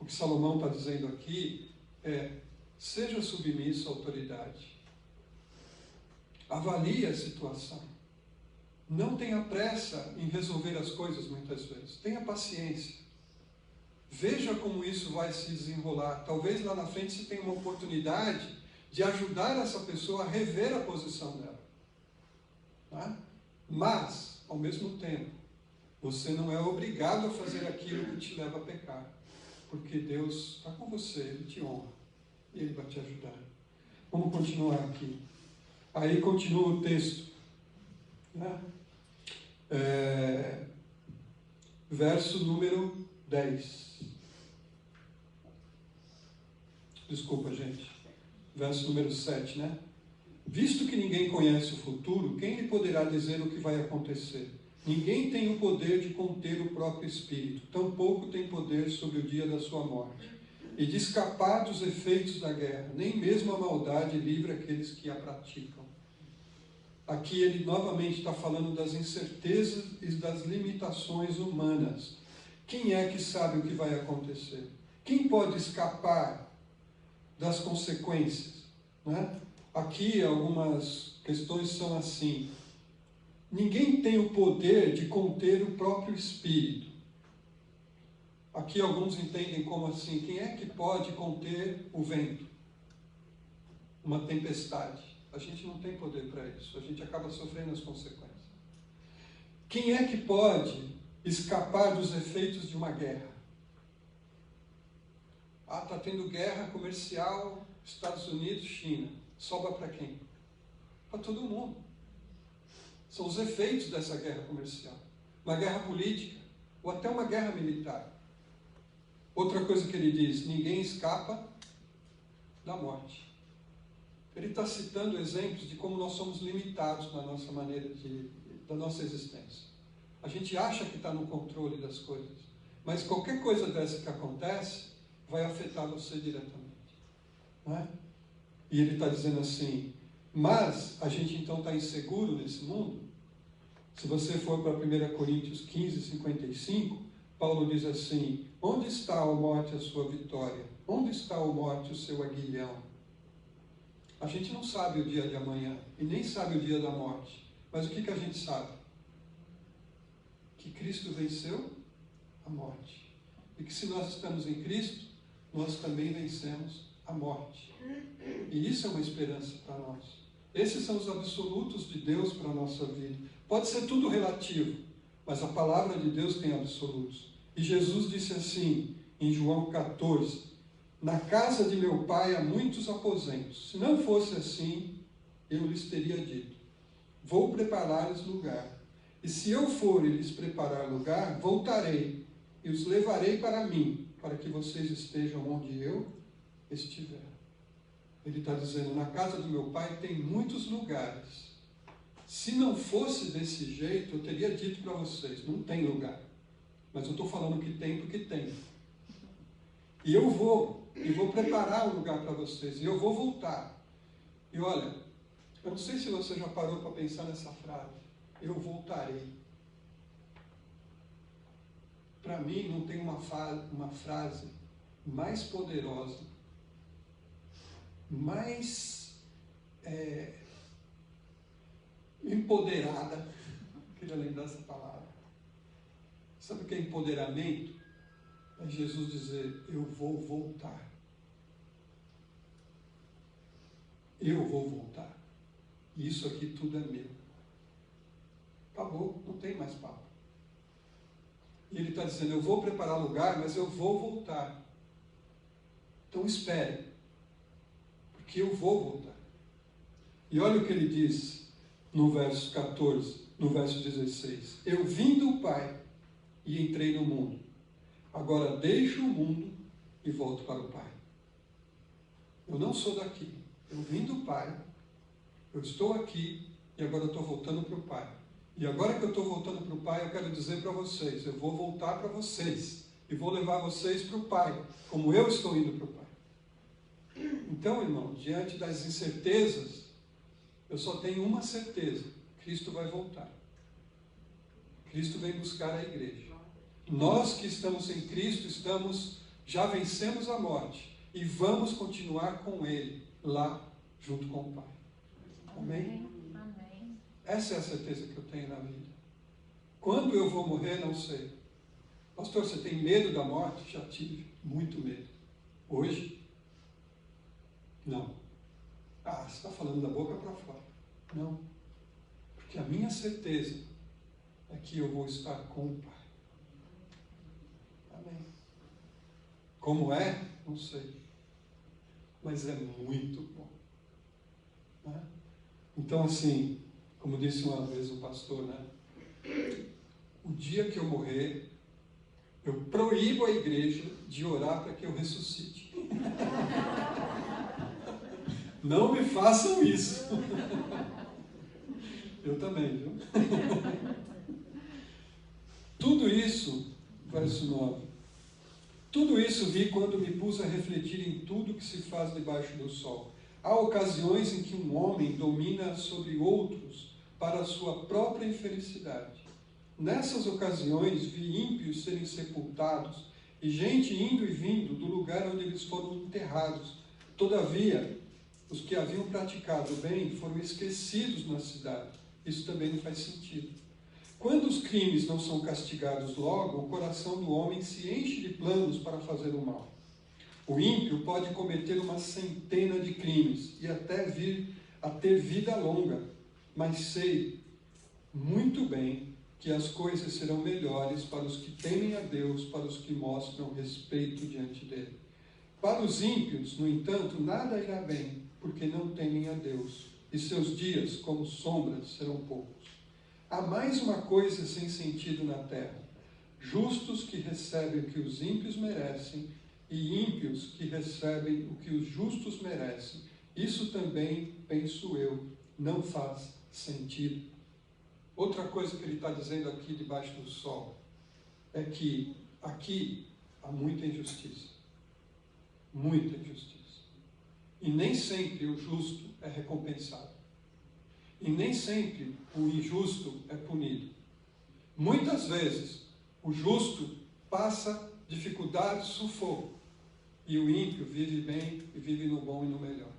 O que Salomão está dizendo aqui é: seja submisso à autoridade. Avalie a situação. Não tenha pressa em resolver as coisas muitas vezes. Tenha paciência. Veja como isso vai se desenrolar. Talvez lá na frente você tenha uma oportunidade de ajudar essa pessoa a rever a posição dela. Tá? Mas, ao mesmo tempo, você não é obrigado a fazer aquilo que te leva a pecar. Porque Deus está com você, Ele te honra. E Ele vai te ajudar. Vamos continuar aqui. Aí continua o texto. Né? Verso número 10. Desculpa, gente. Verso número 7, né? Visto que ninguém conhece o futuro, quem lhe poderá dizer o que vai acontecer? Ninguém tem o poder de conter o próprio espírito, tampouco tem poder sobre o dia da sua morte, e de escapar dos efeitos da guerra. Nem mesmo a maldade livra aqueles que a praticam. Aqui ele novamente está falando das incertezas e das limitações humanas. Quem é que sabe o que vai acontecer? Quem pode escapar das consequências? Né? Aqui algumas questões são assim: Ninguém tem o poder de conter o próprio espírito. Aqui alguns entendem como assim, quem é que pode conter o vento? Uma tempestade. A gente não tem poder para isso, a gente acaba sofrendo as consequências. Quem é que pode escapar dos efeitos de uma guerra? Ah, está tendo guerra comercial, Estados Unidos, China. Sobra para quem? Para todo mundo. São os efeitos dessa guerra comercial. Uma guerra política, ou até uma guerra militar. Outra coisa que ele diz, ninguém escapa da morte. Ele está citando exemplos de como nós somos limitados na nossa maneira da nossa existência. A gente acha que está no controle das coisas, mas qualquer coisa dessa que acontece vai afetar você diretamente. Não é? E ele está dizendo assim, mas a gente então está inseguro nesse mundo? Se você for para 1 Coríntios 15, 55, Paulo diz assim, onde está, ó morte, a sua vitória? Onde está, ó morte, o seu aguilhão? A gente não sabe o dia de amanhã, e nem sabe o dia da morte. Mas o que a gente sabe? Que Cristo venceu a morte. E que se nós estamos em Cristo, nós também vencemos a morte. E isso é uma esperança para nós. Esses são os absolutos de Deus para a nossa vida. Pode ser tudo relativo, mas a palavra de Deus tem absolutos. E Jesus disse assim, em João 14, na casa de meu pai há muitos aposentos. Se não fosse assim, eu lhes teria dito, vou preparar-lhes lugar. E se eu for e lhes preparar lugar, voltarei e os levarei para mim, para que vocês estejam onde eu estiver. Ele está dizendo, na casa do meu pai tem muitos lugares. Se não fosse desse jeito, eu teria dito para vocês, não tem lugar. Mas eu estou falando que tem porque tem. E eu vou preparar um lugar para vocês, e eu vou voltar. E olha, eu não sei se você já parou para pensar nessa frase, eu voltarei. Para mim não tem uma frase mais poderosa, mais empoderada, queria lembrar essa palavra. Sabe o que é empoderamento? É Jesus dizer, eu vou voltar. Eu vou voltar. E isso aqui tudo é meu. Acabou, não tem mais papo. E ele está dizendo, eu vou preparar lugar, mas eu vou voltar. Então espere, porque eu vou voltar. E olha o que ele diz no verso 14, no verso 16. Eu vim do Pai e entrei no mundo. Agora deixo o mundo e volto para o Pai. Eu não sou daqui. Eu vim do Pai, eu estou aqui e agora eu estou voltando para o Pai. E agora que eu estou voltando para o Pai, eu quero dizer para vocês, eu vou voltar para vocês e vou levar vocês para o Pai, como eu estou indo para o Pai. Então, irmão, diante das incertezas, eu só tenho uma certeza, Cristo vai voltar. Cristo vem buscar a igreja. Nós que estamos em Cristo, já vencemos a morte e vamos continuar com Ele lá junto com o Pai. Amém? Amém. Essa é a certeza que eu tenho na vida. Quando eu vou morrer, não sei. Pastor, você tem medo da morte? Já tive muito medo. Hoje? Não. Ah, você está falando da boca para fora. Não. Porque a minha certeza é que eu vou estar com o Pai. Amém. Como é? Não sei. Mas é muito bom. Né? Então, assim, como disse uma vez o pastor, né? O dia que eu morrer, eu proíbo a igreja de orar para que eu ressuscite. Não me façam isso. Eu também, viu? Tudo isso, verso 9. Tudo isso vi quando me pus a refletir em tudo que se faz debaixo do sol. Há ocasiões em que um homem domina sobre outros para a sua própria infelicidade. Nessas ocasiões vi ímpios serem sepultados e gente indo e vindo do lugar onde eles foram enterrados. Todavia, os que haviam praticado o bem foram esquecidos na cidade. Isso também não faz sentido. Quando os crimes não são castigados logo, o coração do homem se enche de planos para fazer o mal. O ímpio pode cometer uma centena de crimes e até vir a ter vida longa, mas sei muito bem que as coisas serão melhores para os que temem a Deus, para os que mostram respeito diante dele. Para os ímpios, no entanto, nada irá bem, porque não temem a Deus, e seus dias, como sombras, serão poucos. Há mais uma coisa sem sentido na terra: justos que recebem o que os ímpios merecem, e ímpios que recebem o que os justos merecem. Isso também, penso eu, não faz sentido. Outra coisa que ele está dizendo aqui debaixo do sol é que aqui há muita injustiça. Muita injustiça. E nem sempre o justo é recompensado. E nem sempre o injusto é punido. Muitas vezes o justo passa dificuldade, sufoco, e o ímpio vive bem e vive no bom e no melhor.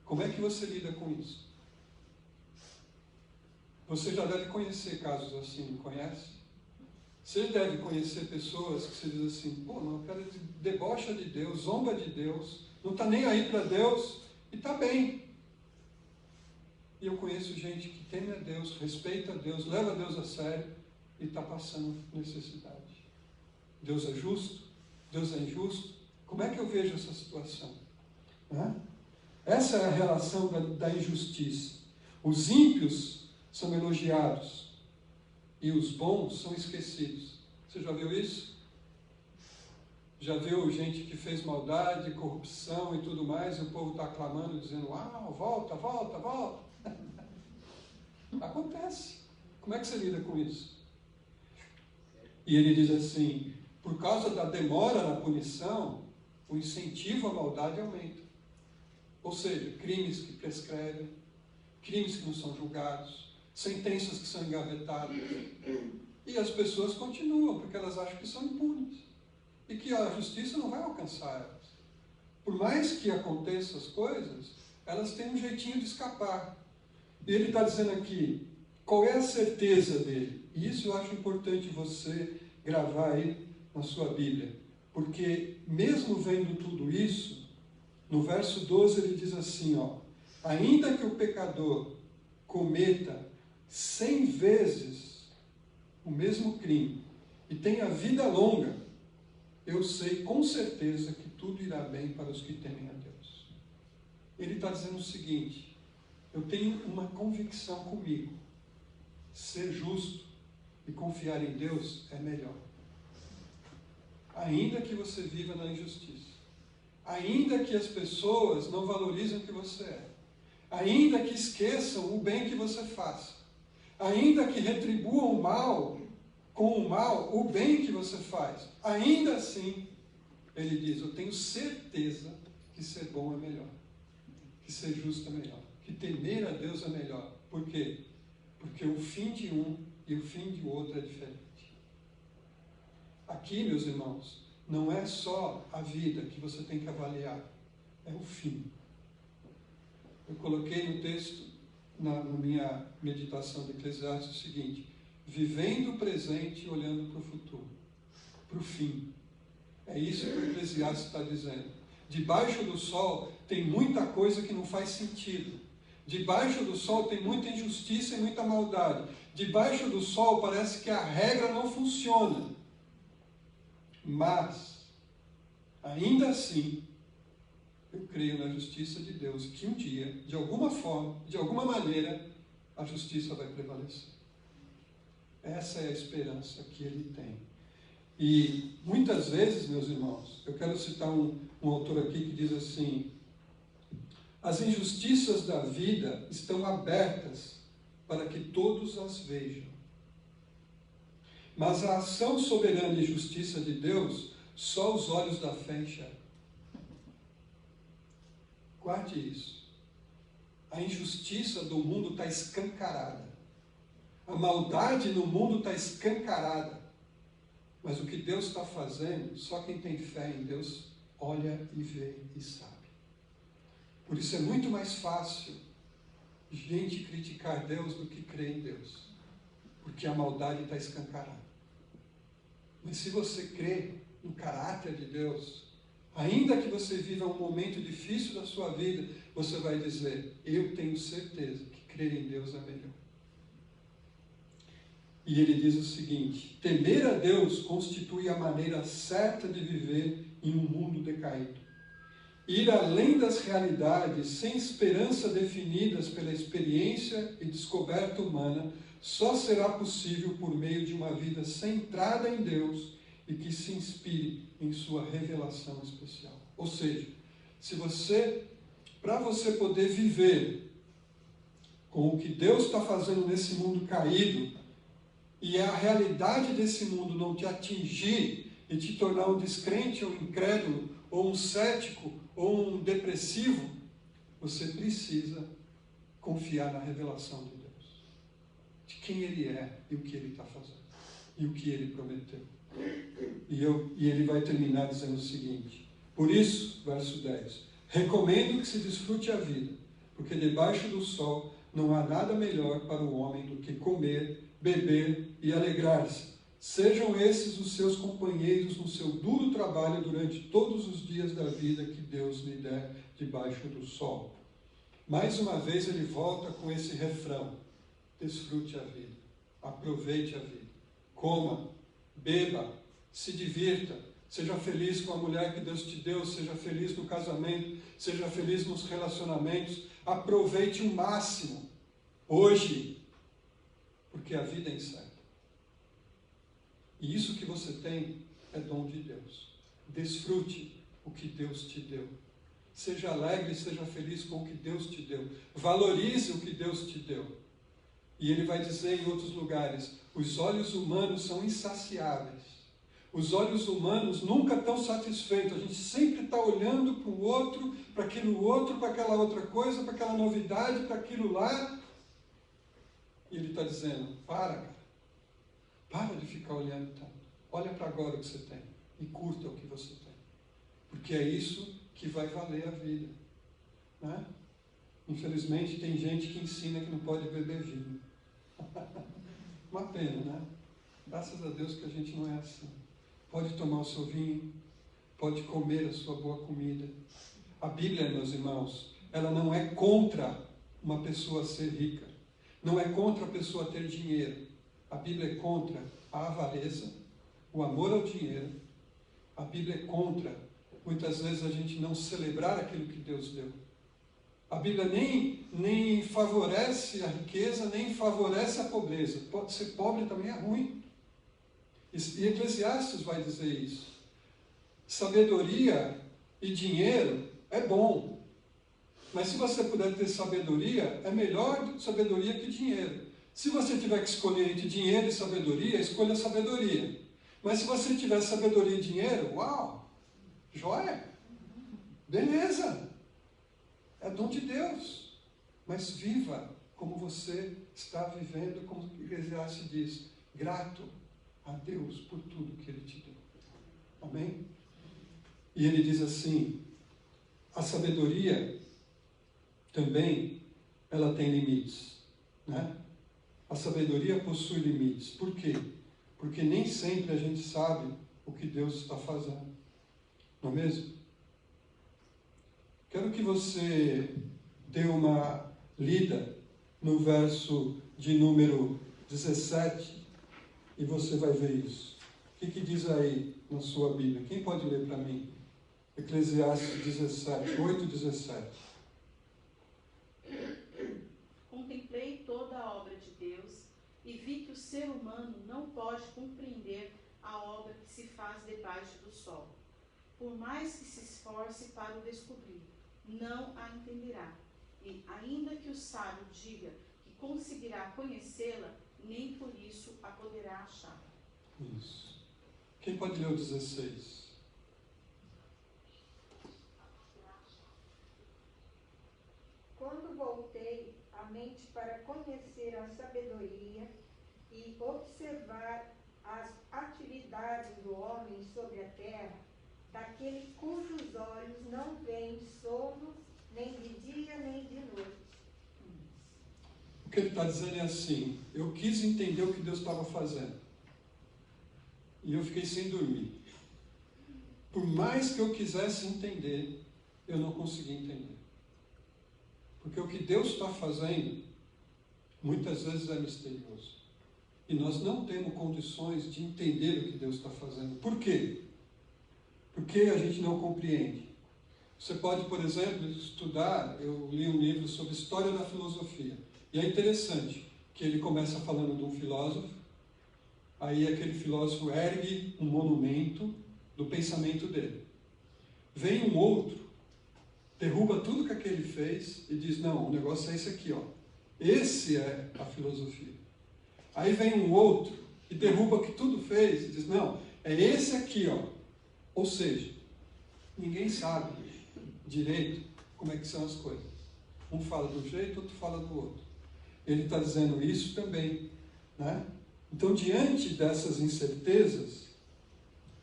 Como é que você lida com isso? Você já deve conhecer casos assim, não conhece? Você deve conhecer pessoas que você diz assim: pô, não, o cara debocha de Deus, zomba de Deus, não está nem aí para Deus e está bem. E eu conheço gente que teme a Deus, respeita a Deus, leva a Deus a sério e está passando necessidade. Deus é justo? Deus é injusto? Como é que eu vejo essa situação? Essa é a relação da injustiça. Os ímpios são elogiados e os bons são esquecidos. Você já viu isso? Já viu gente que fez maldade, corrupção e tudo mais, e o povo está aclamando, dizendo: uau, volta, volta, volta. Acontece. Como é que você lida com isso? E ele diz assim: por causa da demora na punição, o incentivo à maldade aumenta. Ou seja, crimes que prescrevem, crimes que não são julgados, sentenças que são engavetadas. E as pessoas continuam, porque elas acham que são impunes. E que a justiça não vai alcançar elas. Por mais que aconteçam as coisas, elas têm um jeitinho de escapar. E ele está dizendo aqui, qual é a certeza dele? E isso eu acho importante você gravar aí na sua Bíblia. Porque mesmo vendo tudo isso, no verso 12 ele diz assim, ainda que o pecador cometa 100 vezes o mesmo crime e tenha vida longa, eu sei com certeza que tudo irá bem para os que temem a Deus. Ele está dizendo o seguinte: eu tenho uma convicção comigo, ser justo e confiar em Deus é melhor. Ainda que você viva na injustiça, ainda que as pessoas não valorizem o que você é, ainda que esqueçam o bem que você faz, ainda que retribuam o mal com o mal, o bem que você faz, ainda assim, ele diz: eu tenho certeza que ser bom é melhor, que ser justo é melhor, que temer a Deus é melhor. Por quê? Porque o fim de um e o fim de outro é diferente. Aqui, meus irmãos, não é só a vida que você tem que avaliar, é o fim. Eu coloquei no texto, na minha meditação de Eclesiastes, o seguinte: vivendo o presente e olhando para o futuro, para o fim. É isso que o Eclesiastes está dizendo. Debaixo do sol tem muita coisa que não faz sentido. Debaixo do sol tem muita injustiça e muita maldade. Debaixo do sol parece que a regra não funciona. Mas, ainda assim, eu creio na justiça de Deus, que um dia, de alguma forma, de alguma maneira, a justiça vai prevalecer. Essa é a esperança que ele tem. E muitas vezes, meus irmãos, eu quero citar um autor aqui que diz assim: as injustiças da vida estão abertas para que todos as vejam. Mas a ação soberana e justiça de Deus, só os olhos da fé enxergam. Guarde isso. A injustiça do mundo está escancarada. A maldade no mundo está escancarada. Mas o que Deus está fazendo, só quem tem fé em Deus olha e vê e sabe. Por isso é muito mais fácil gente criticar Deus do que crer em Deus, porque a maldade está escancarada. Mas se você crê no caráter de Deus, ainda que você viva um momento difícil da sua vida, você vai dizer: eu tenho certeza que crer em Deus é melhor. E ele diz o seguinte: temer a Deus constitui a maneira certa de viver em um mundo decaído. Ir além das realidades, sem esperança definidas pela experiência e descoberta humana, só será possível por meio de uma vida centrada em Deus e que se inspire em sua revelação especial. Ou seja, para você poder viver com o que Deus está fazendo nesse mundo caído, e a realidade desse mundo não te atingir e te tornar um descrente ou incrédulo, ou um cético, ou um depressivo, você precisa confiar na revelação de Deus, de quem Ele é e o que Ele está fazendo, e o que Ele prometeu. E ele vai terminar dizendo o seguinte: por isso, verso 10, recomendo que se desfrute a vida, porque debaixo do sol não há nada melhor para o homem do que comer, beber e alegrar-se. Sejam esses os seus companheiros no seu duro trabalho durante todos os dias da vida que Deus lhe der debaixo do sol. Mais uma vez ele volta com esse refrão: desfrute a vida, aproveite a vida, coma, beba, se divirta, seja feliz com a mulher que Deus te deu, seja feliz no casamento, seja feliz nos relacionamentos, aproveite o máximo, hoje, porque a vida é incerta. E isso que você tem é dom de Deus. Desfrute o que Deus te deu. Seja alegre, seja feliz com o que Deus te deu. Valorize o que Deus te deu. E ele vai dizer em outros lugares: os olhos humanos são insaciáveis. Os olhos humanos nunca estão satisfeitos. A gente sempre está olhando para o outro, para aquilo outro, para aquela outra coisa, para aquela novidade, para aquilo lá. E ele está dizendo: para de ficar olhando tanto. Olha para agora o que você tem e curta o que você tem. Porque é isso que vai valer a vida. Né? Infelizmente tem gente que ensina que não pode beber vinho. Uma pena, né? Graças a Deus que a gente não é assim. Pode tomar o seu vinho, pode comer a sua boa comida. A Bíblia, meus irmãos, ela não é contra uma pessoa ser rica. Não é contra a pessoa ter dinheiro. A Bíblia é contra a avareza, o amor ao dinheiro. A Bíblia é contra, muitas vezes, a gente não celebrar aquilo que Deus deu. A Bíblia nem favorece a riqueza, nem favorece a pobreza. Pode ser pobre também é ruim. E Eclesiastes vai dizer isso. Sabedoria e dinheiro é bom. Mas se você puder ter sabedoria, é melhor sabedoria que dinheiro. Se você tiver que escolher entre dinheiro e sabedoria, escolha sabedoria. Mas se você tiver sabedoria e dinheiro, uau, joia, beleza, é dom de Deus. Mas viva como você está vivendo, como Eclesiastes diz, grato a Deus por tudo que Ele te deu. Amém? E ele diz assim: a sabedoria também, ela tem limites, né? A sabedoria possui limites. Por quê? Porque nem sempre a gente sabe o que Deus está fazendo. Não é mesmo? Quero que você dê uma lida no verso de número 17 e você vai ver isso. O que diz aí na sua Bíblia? Quem pode ler para mim? Eclesiastes 17, 8 e 17. Contemplei toda a obra de Deus e vi que o ser humano não pode compreender a obra que se faz debaixo do sol. Por mais que se esforce para o descobrir, não a entenderá. E ainda que o sábio diga que conseguirá conhecê-la, nem por isso a poderá achar. Isso. Quem pode ler o 16? Quando voltei a mente para conhecer a sabedoria e observar as atividades do homem sobre a terra, daquele cujos olhos não veem sono, nem de dia nem de noite. que ele está dizendo é assim: eu quis entender o que Deus estava fazendo. E eu fiquei sem dormir. Por mais que eu quisesse entender, eu não consegui entender. Porque o que Deus está fazendo, muitas vezes é misterioso. E nós não temos condições de entender o que Deus está fazendo. Por quê? Porque a gente não compreende. Você pode, por exemplo, estudar, eu li um livro sobre história da filosofia. E é interessante que ele começa falando de um filósofo, aí aquele filósofo ergue um monumento do pensamento dele. Vem um outro, derruba tudo que aquele fez e diz, não, o negócio é esse aqui, ó. Esse é a filosofia. Aí vem um outro e derruba o que tudo fez e diz, não, é esse aqui, ó. Ou seja, ninguém sabe direito como é que são as coisas. Um fala de um jeito, outro fala do outro. Ele está dizendo isso também, né? Então, diante dessas incertezas,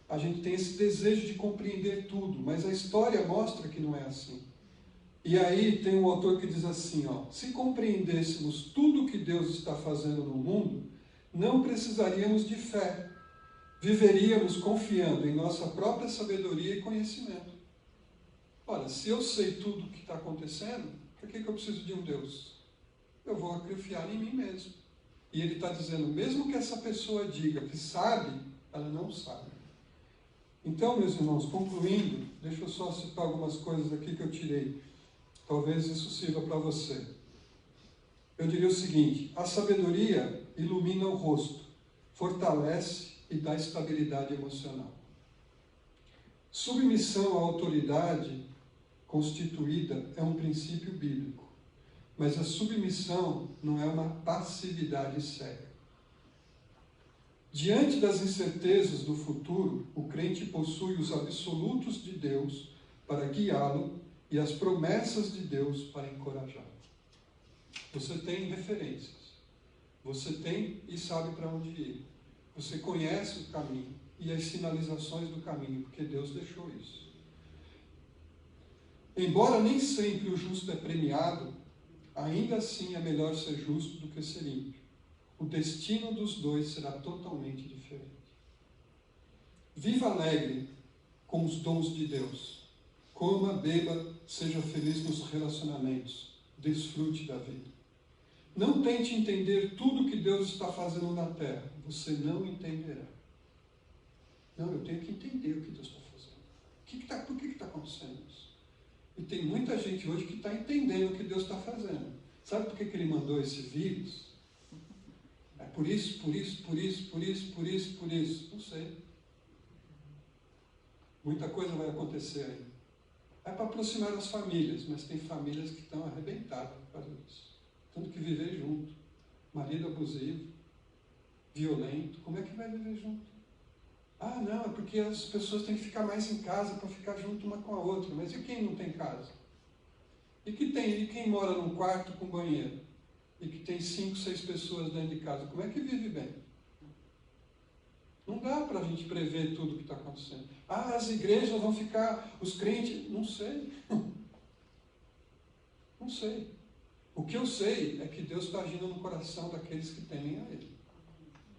a gente tem esse desejo de compreender tudo, mas a história mostra que não é assim. E aí tem um autor que diz assim, ó, se compreendêssemos tudo o que Deus está fazendo no mundo, não precisaríamos de fé. Viveríamos confiando em nossa própria sabedoria e conhecimento. Ora, se eu sei tudo o que está acontecendo, por que eu preciso de um Deus? Eu vou confiar em mim mesmo. E ele está dizendo, mesmo que essa pessoa diga que sabe, ela não sabe. Então, meus irmãos, concluindo, deixa eu só citar algumas coisas aqui que eu tirei. Talvez isso sirva para você. Eu diria o seguinte, a sabedoria ilumina o rosto, fortalece e dá estabilidade emocional. Submissão à autoridade constituída é um princípio bíblico, mas a submissão não é uma passividade cega. Diante das incertezas do futuro, o crente possui os absolutos de Deus para guiá-lo e as promessas de Deus para encorajá-lo. Você tem referências, você tem e sabe para onde ir, você conhece o caminho e as sinalizações do caminho, porque Deus deixou isso. Embora nem sempre o justo é premiado, ainda assim é melhor ser justo do que ser ímpio. O destino dos dois será totalmente diferente. Viva alegre com os dons de Deus. Coma, beba, seja feliz nos relacionamentos. Desfrute da vida. Não tente entender tudo que Deus está fazendo na terra. Você não entenderá. Não, eu tenho que entender o que Deus está fazendo. Por que está acontecendo isso? E tem muita gente hoje que está entendendo o que Deus está fazendo. Sabe por que ele mandou esse vírus? É por isso. Não sei. Muita coisa vai acontecer aí. É para aproximar as famílias, mas tem famílias que estão arrebentadas por causa disso. Tendo que viver junto. Marido abusivo, violento. Como é que vai viver junto? Ah, não, é porque as pessoas têm que ficar mais em casa para ficar junto uma com a outra. Mas e quem não tem casa? E quem mora num quarto com banheiro? E que tem 5, 6 pessoas dentro de casa? Como é que vive bem? Não dá para a gente prever tudo o que está acontecendo. Ah, as igrejas vão ficar, os crentes... Não sei. Não sei. O que eu sei é que Deus está agindo no coração daqueles que temem a Ele.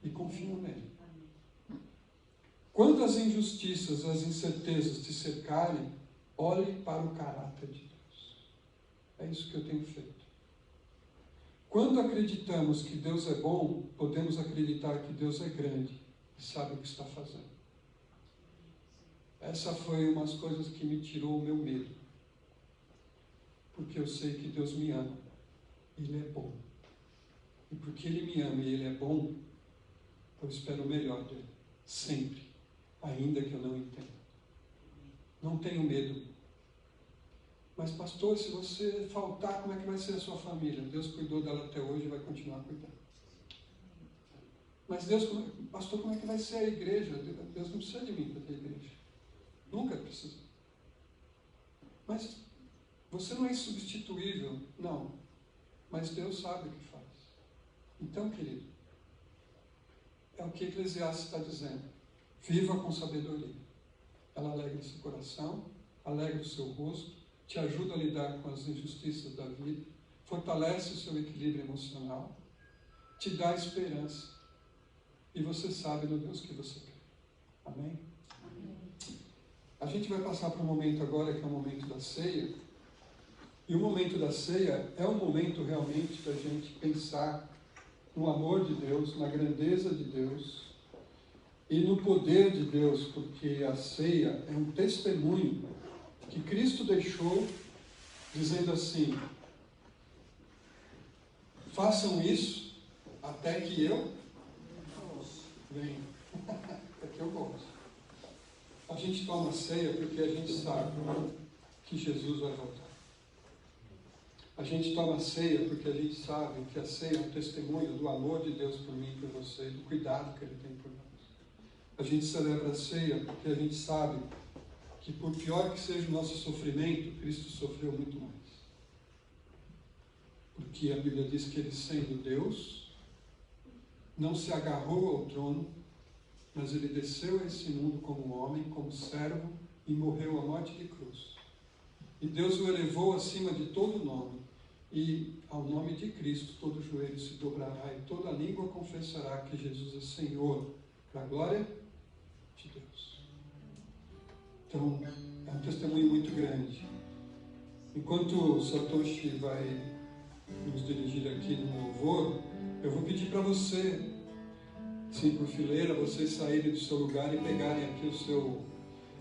E confiam nele. Quando as injustiças, as incertezas te cercarem, olhe para o caráter de Deus. É isso que eu tenho feito. Quando acreditamos que Deus é bom, podemos acreditar que Deus é grande e sabe o que está fazendo. Essa foi uma das coisas que me tirou o meu medo. Porque eu sei que Deus me ama. Ele é bom. E porque Ele me ama e Ele é bom, eu espero o melhor dele. Sempre. Ainda que eu não entenda. Não tenho medo. Mas, pastor, se você faltar, como é que vai ser a sua família? Deus cuidou dela até hoje e vai continuar cuidando. Mas Deus, pastor, como é que vai ser a igreja? Deus não precisa de mim para ter igreja. Nunca precisou. Mas você não é insubstituível? Não. Mas Deus sabe o que faz. Então, querido, é o que Eclesiastes está dizendo. Viva com sabedoria. Ela alegra o seu coração, alegra o seu rosto, te ajuda a lidar com as injustiças da vida, fortalece o seu equilíbrio emocional, te dá esperança. E você sabe no Deus que você crê. Amém? Amém. A gente vai passar para um momento agora que é o momento da ceia. E o momento da ceia é um momento realmente da gente pensar no amor de Deus, na grandeza de Deus e no poder de Deus, porque a ceia é um testemunho que Cristo deixou dizendo assim: façam isso até que eu venha. Até que eu volte. A gente toma ceia porque a gente sabe que Jesus vai voltar. A gente toma ceia porque a gente sabe que a ceia é um testemunho do amor de Deus por mim e por você, do cuidado que Ele tem por nós. A gente celebra a ceia porque a gente sabe que, por pior que seja o nosso sofrimento, Cristo sofreu muito mais. Porque a Bíblia diz que Ele, sendo Deus, não se agarrou ao trono, mas Ele desceu a esse mundo como homem, como servo, e morreu a morte de cruz. E Deus o elevou acima de todo nome. E ao nome de Cristo todo joelho se dobrará e toda língua confessará que Jesus é Senhor, para a glória de Deus. Então, é um testemunho muito grande. Enquanto o Satoshi vai nos dirigir aqui no louvor, eu vou pedir para você, sim, por fileira, vocês saírem do seu lugar e pegarem aqui o seu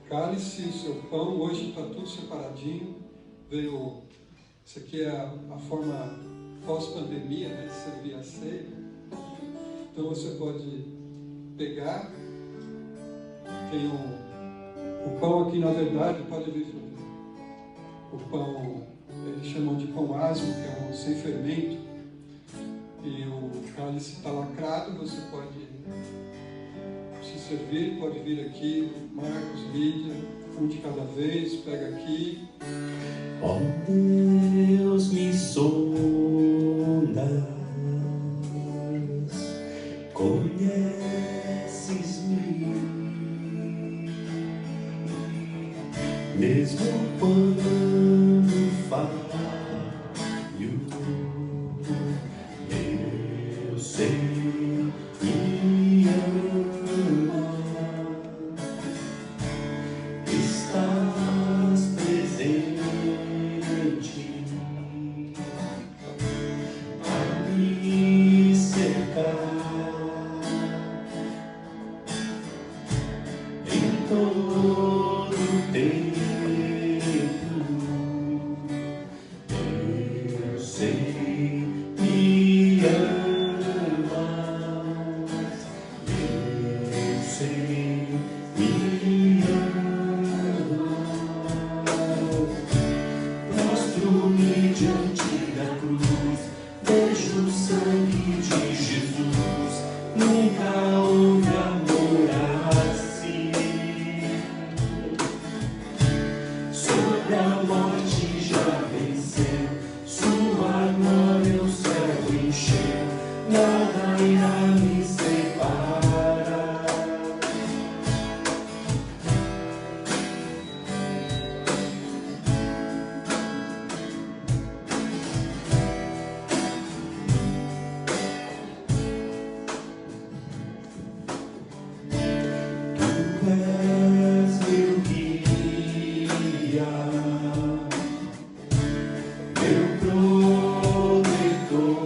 cálice, o seu pão. Hoje está tudo separadinho. Veio... Isso aqui é a forma pós-pandemia, né, de servir a ceia. Então você pode pegar. Tem o pão aqui, na verdade, pode ver. O pão, eles chamam de pão asmo, que é um sem fermento. E o cálice está lacrado, você pode se servir, pode vir aqui, Marcos, Lídia, um de cada vez, pega aqui. Ó Deus, me sondas, conheces-me, mesmo quando falho, eu sei me ama, estás presente a me cercar em todo tempo. Eu sei me amas, eu sei me amas. Mostro-me diante da cruz, vejo o sangue de Jesus. Nunca houve amor assim. Sobre a morte já venceu, sua glória o céu encheu. Nada irá me separar. Tu és meu guia, meu protetor.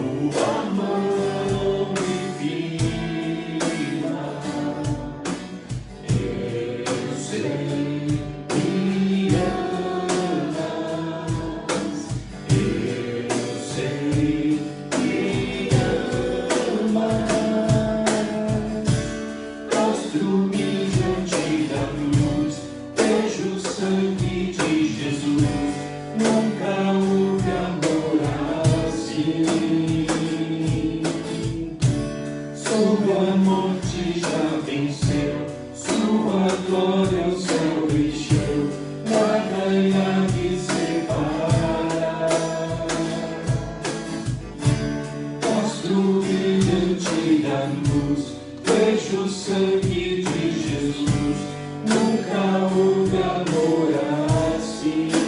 Tua mão divina, eu sei me amas, eu sei me amas. Mostro-me diante da cruz, vejo o sangue de Jesus. Nunca houve amor assim. Sobre a morte já venceu, sua glória o céu encheu. Nada irá me separar. Mostro-me diante da cruz, vejo o sangue de Jesus. Nunca houve amor assim.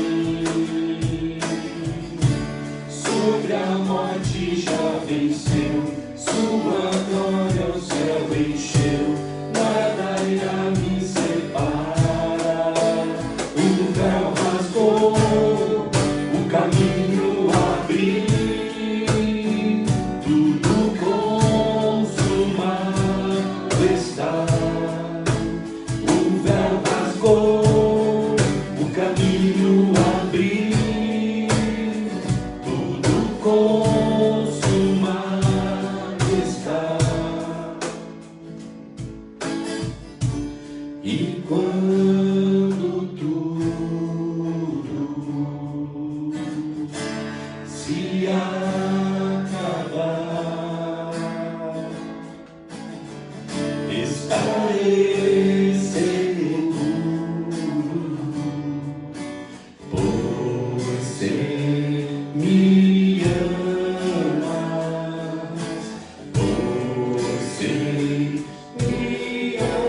E quando tudo se acabar, estarei seguro, pois sei me amas, pois sei me amas.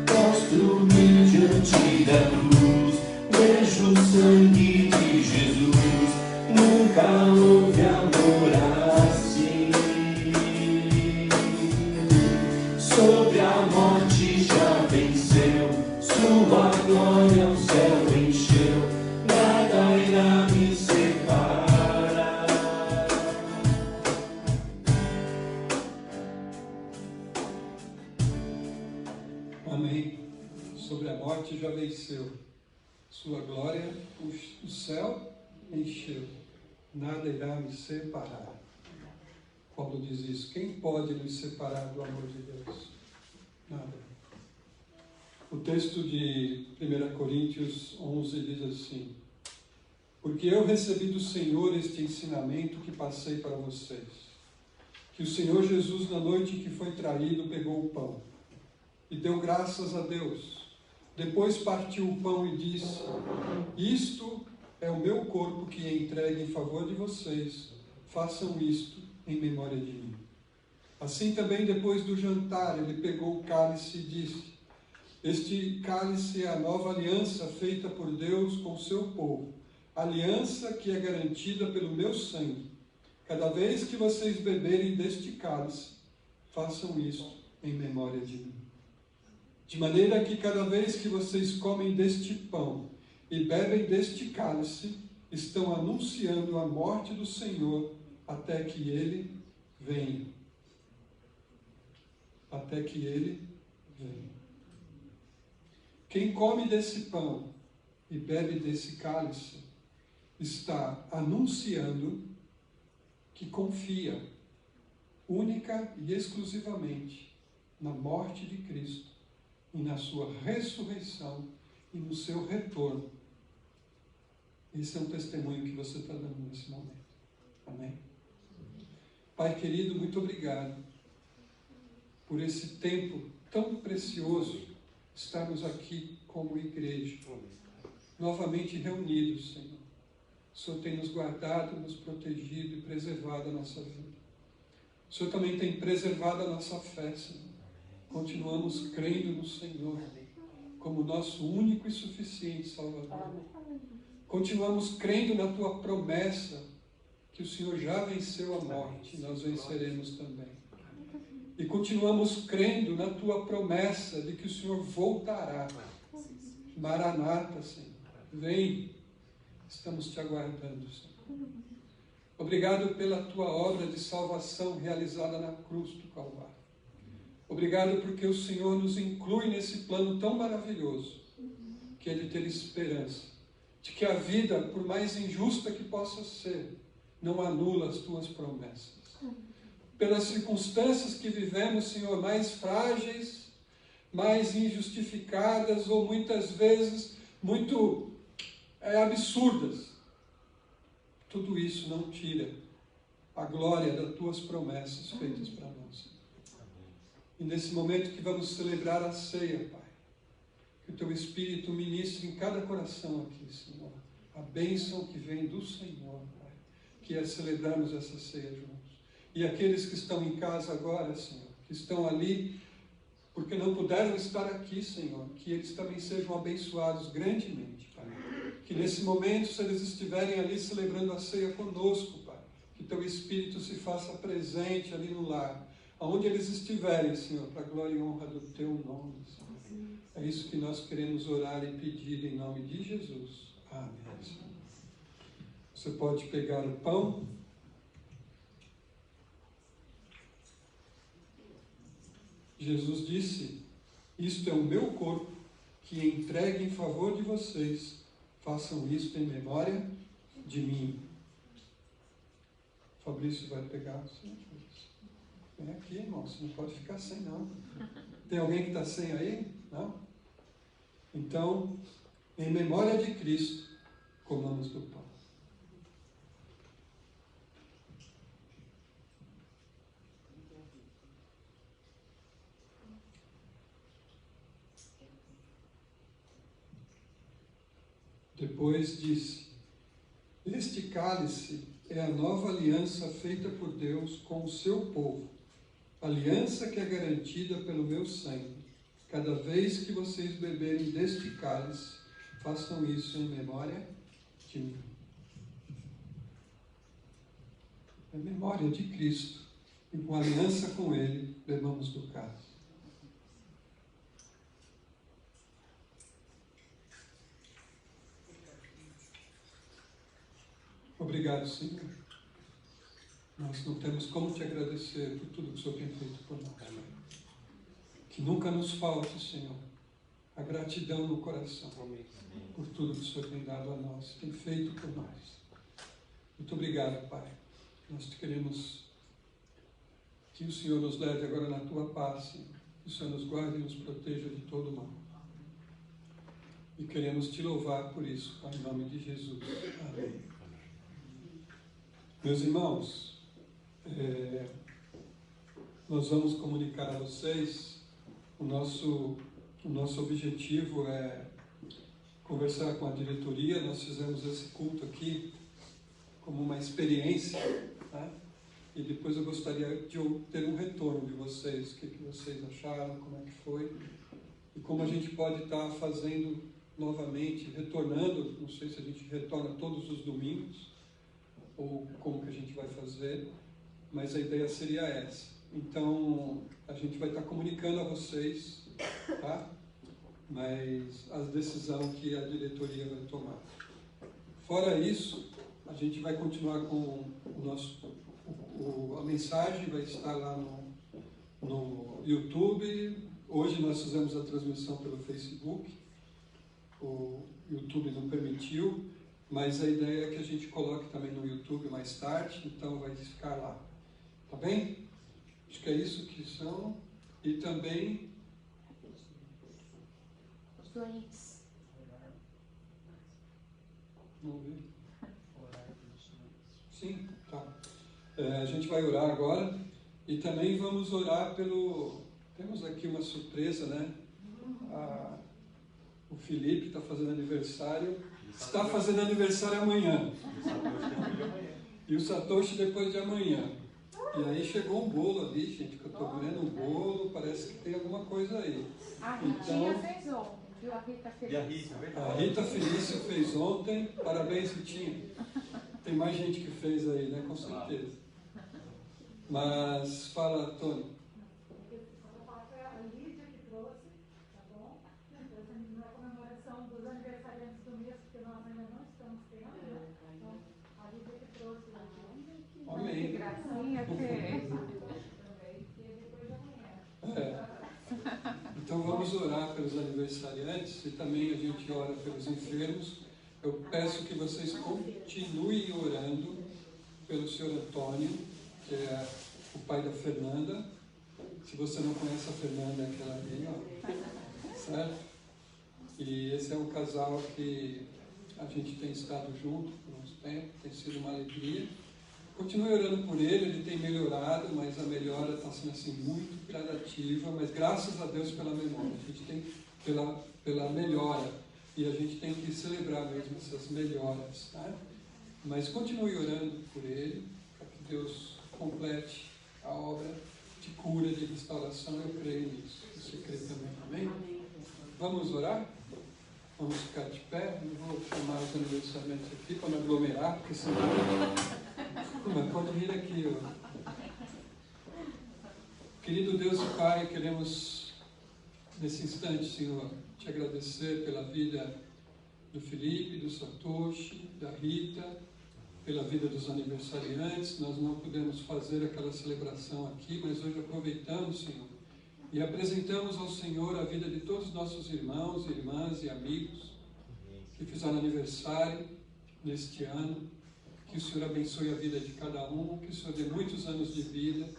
Prostro-me diante da cruz, vejo o sangue de Jesus, nunca houve amor assim. Sobre a morte já venceu, sua glória o céu encheu, nada irá me separar. Amém. Sobre a morte já venceu, sua glória o céu encheu, nada irá me separar. Paulo diz isso. Quem pode nos separar do amor de Deus? Nada. O texto de 1 Coríntios 11 diz assim: porque eu recebi do Senhor este ensinamento que passei para vocês, que o Senhor Jesus, na noite em que foi traído, pegou o pão e deu graças a Deus. Depois partiu o pão e disse: isto é o meu corpo que é entregue em favor de vocês, façam isto em memória de mim. Assim também, depois do jantar, ele pegou o cálice e disse: este cálice é a nova aliança feita por Deus com o seu povo, aliança que é garantida pelo meu sangue. Cada vez que vocês beberem deste cálice, façam isto em memória de mim. De maneira que cada vez que vocês comem deste pão e bebem deste cálice, estão anunciando a morte do Senhor até que Ele venha. Até que Ele venha. Quem come desse pão e bebe desse cálice está anunciando que confia única e exclusivamente na morte de Cristo e na sua ressurreição e no seu retorno. Esse é um testemunho que você está dando nesse momento. Amém? Pai querido, muito obrigado por esse tempo tão precioso, estarmos aqui como igreja, novamente reunidos, Senhor. O Senhor tem nos guardado, nos protegido e preservado a nossa vida. O Senhor também tem preservado a nossa fé, Senhor. Continuamos crendo no Senhor como nosso único e suficiente Salvador. Continuamos crendo na Tua promessa que o Senhor já venceu a morte e nós venceremos também. E continuamos crendo na Tua promessa de que o Senhor voltará. Maranata, Senhor. Vem. Estamos Te aguardando, Senhor. Obrigado pela Tua obra de salvação realizada na cruz do Calvário. Obrigado porque o Senhor nos inclui nesse plano tão maravilhoso, que é de ter esperança, de que a vida, por mais injusta que possa ser, não anula as Tuas promessas. Pelas circunstâncias que vivemos, Senhor, mais frágeis, mais injustificadas ou muitas vezes muito absurdas, tudo isso não tira a glória das Tuas promessas feitas para nós. E nesse momento que vamos celebrar a ceia, Pai, que o Teu Espírito ministre em cada coração aqui, Senhor, a bênção que vem do Senhor, Pai, que é celebrarmos essa ceia juntos. E aqueles que estão em casa agora, Senhor, que estão ali, porque não puderam estar aqui, Senhor, que eles também sejam abençoados grandemente, Pai. Que nesse momento, se eles estiverem ali celebrando a ceia conosco, Pai, que Teu Espírito se faça presente ali no lar, aonde eles estiverem, Senhor, para a glória e honra do Teu nome, Senhor. É isso que nós queremos orar e pedir em nome de Jesus. Amém, Senhor. Você pode pegar o pão. Jesus disse: isto é o meu corpo, que é entregue em favor de vocês. Façam isto em memória de mim. Fabrício vai pegar, Senhor. Vem aqui, irmão, você não pode ficar sem, não. Tem alguém que está sem aí? Não? Então, em memória de Cristo, comamos do pão. Depois disse: este cálice é a nova aliança feita por Deus com o seu povo, aliança que é garantida pelo meu sangue. Cada vez que vocês beberem deste cálice, façam isso em memória de mim. Em memória de Cristo, e com aliança com Ele, bebamos do cálice. Obrigado, Senhor. Nós não temos como te agradecer por tudo que o Senhor tem feito por nós. Que nunca nos falte, Senhor, a gratidão no coração por tudo que o Senhor tem dado a nós, tem feito por nós. Muito obrigado, Pai. Nós te queremos que o Senhor nos leve agora na tua paz, Senhor. Que o Senhor nos guarde e nos proteja de todo mal. E queremos te louvar por isso, Pai, em nome de Jesus. Amém. Meus irmãos, nós vamos comunicar a vocês, o nosso objetivo é conversar com a diretoria. Nós fizemos esse culto aqui como uma experiência, tá? E depois eu gostaria de ter um retorno de vocês, o que vocês acharam, como é que foi, e como a gente pode estar fazendo novamente, retornando. Não sei se a gente retorna todos os domingos, ou como que a gente vai fazer, mas a ideia seria essa. Então, a gente vai estar comunicando a vocês, tá? Mas a decisão que a diretoria vai tomar. Fora isso, a gente vai continuar com a mensagem, vai estar lá no YouTube. Hoje nós fizemos a transmissão pelo Facebook, o YouTube não permitiu, mas a ideia é que a gente coloque também no YouTube mais tarde, então vai ficar lá. Tá bem? Acho que é isso que são. E também os doentes. Vamos ver. Sim, tá. A gente vai orar agora e também vamos orar pelo... Temos aqui uma surpresa, né? O Felipe está fazendo aniversário. Está fazendo aniversário amanhã. E o Satoshi depois de amanhã. E aí chegou um bolo ali, gente, que eu estou vendo um bolo, parece que tem alguma coisa aí. A Ritinha fez ontem, viu? A Rita Felício. A Rita Felício fez ontem. Parabéns, Ritinha. Tem mais gente que fez aí, né? Com certeza. Mas fala, Tony. Foi a Lídia que trouxe, tá bom? Na comemoração dos aniversariantes do mês, porque nós ainda não estamos tendo, né? Então, a Lídia que trouxe aqui. Amém. Que gracinha que é. Também, e depois de amanhã. Então vamos orar pelos aniversariantes e também a gente ora pelos enfermos. Eu peço que vocês continuem orando pelo senhor Antônio, que é o pai da Fernanda. Se você não conhece a Fernanda, é aquela ali, ó. Certo? E esse é um casal que a gente tem estado junto por uns tempos, tem sido uma alegria. Continue orando por ele tem melhorado, mas a melhora está sendo assim muito gradativa, mas graças a Deus pela memória, a gente tem pela melhora. E a gente tem que celebrar mesmo essas melhoras, tá? Mas continue orando por ele, para que Deus complete a obra de cura, de restauração. Eu creio nisso. Você crê também, amém? Amém. Vamos orar? Vamos ficar de pé. Não vou chamar os aniversariantes aqui para não aglomerar, porque senão... Mas pode vir aqui, ó. Querido Deus e Pai, queremos nesse instante, Senhor, te agradecer pela vida do Felipe, do Satoshi, da Rita, pela vida dos aniversariantes. Nós não pudemos fazer aquela celebração aqui, mas hoje aproveitamos, Senhor, e apresentamos ao Senhor a vida de todos os nossos irmãos, irmãs e amigos que fizeram aniversário neste ano. Que o Senhor abençoe a vida de cada um, que o Senhor dê muitos anos de vida,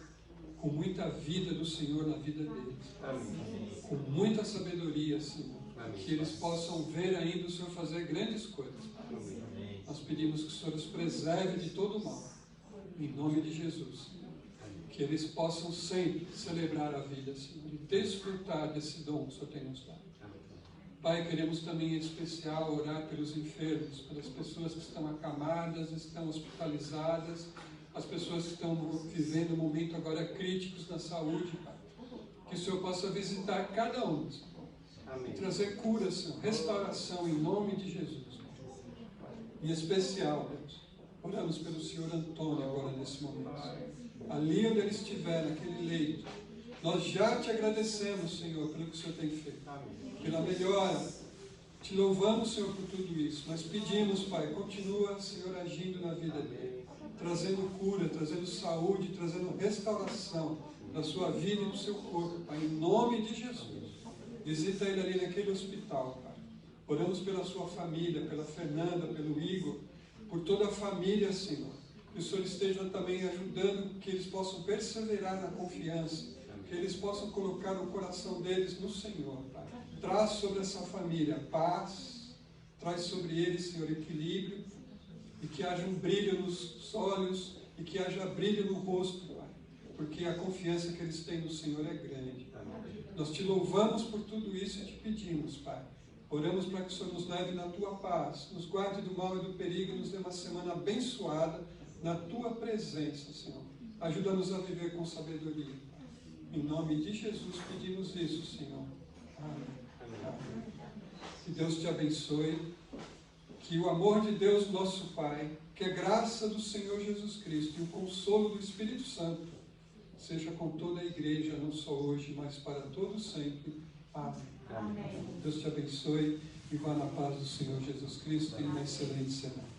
com muita vida do Senhor na vida deles. Amém. Com muita sabedoria, Senhor. Amém. Que eles possam ver ainda o Senhor fazer grandes coisas. Amém. Nós pedimos que o Senhor os preserve de todo o mal. Em nome de Jesus. Que eles possam sempre celebrar a vida, Senhor, e desfrutar desse dom que o Senhor tem nos dado. Pai, queremos também em especial orar pelos enfermos, pelas pessoas que estão acamadas, estão hospitalizadas, as pessoas que estão vivendo um momento agora críticos na saúde, Pai. Que o Senhor possa visitar cada um, Senhor, e trazer cura, Senhor, restauração em nome de Jesus. Em especial, Deus, oramos pelo Senhor Antônio agora nesse momento. Ali onde ele estiver, naquele leito, nós já te agradecemos, Senhor, pelo que o Senhor tem feito. Pela melhora. Te louvamos, Senhor, por tudo isso. Mas pedimos, Pai, continua, Senhor, agindo na vida dele. Trazendo cura, trazendo saúde, trazendo restauração da sua vida e do seu corpo, Pai. Em nome de Jesus. Visita ele ali naquele hospital, Pai. Oramos pela sua família, pela Fernanda, pelo Igor, por toda a família, Senhor. Que o Senhor esteja também ajudando, que eles possam perseverar na confiança, que eles possam colocar o coração deles no Senhor, Pai. Traz sobre essa família paz, traz sobre eles, Senhor, equilíbrio, e que haja um brilho nos olhos, e que haja brilho no rosto, Pai, porque a confiança que eles têm no Senhor é grande. Nós te louvamos por tudo isso e te pedimos, Pai. Oramos para que o Senhor nos leve na tua paz, nos guarde do mal e do perigo, nos dê uma semana abençoada na tua presença, Senhor. Ajuda-nos a viver com sabedoria, Pai. Em nome de Jesus pedimos isso, Senhor. Amém. Amém. Que Deus te abençoe. Que o amor de Deus, nosso Pai, que a graça do Senhor Jesus Cristo e o consolo do Espírito Santo seja com toda a igreja, não só hoje, mas para todos sempre. Amém. Amém. Deus te abençoe e vá na paz do Senhor Jesus Cristo e uma excelente semana.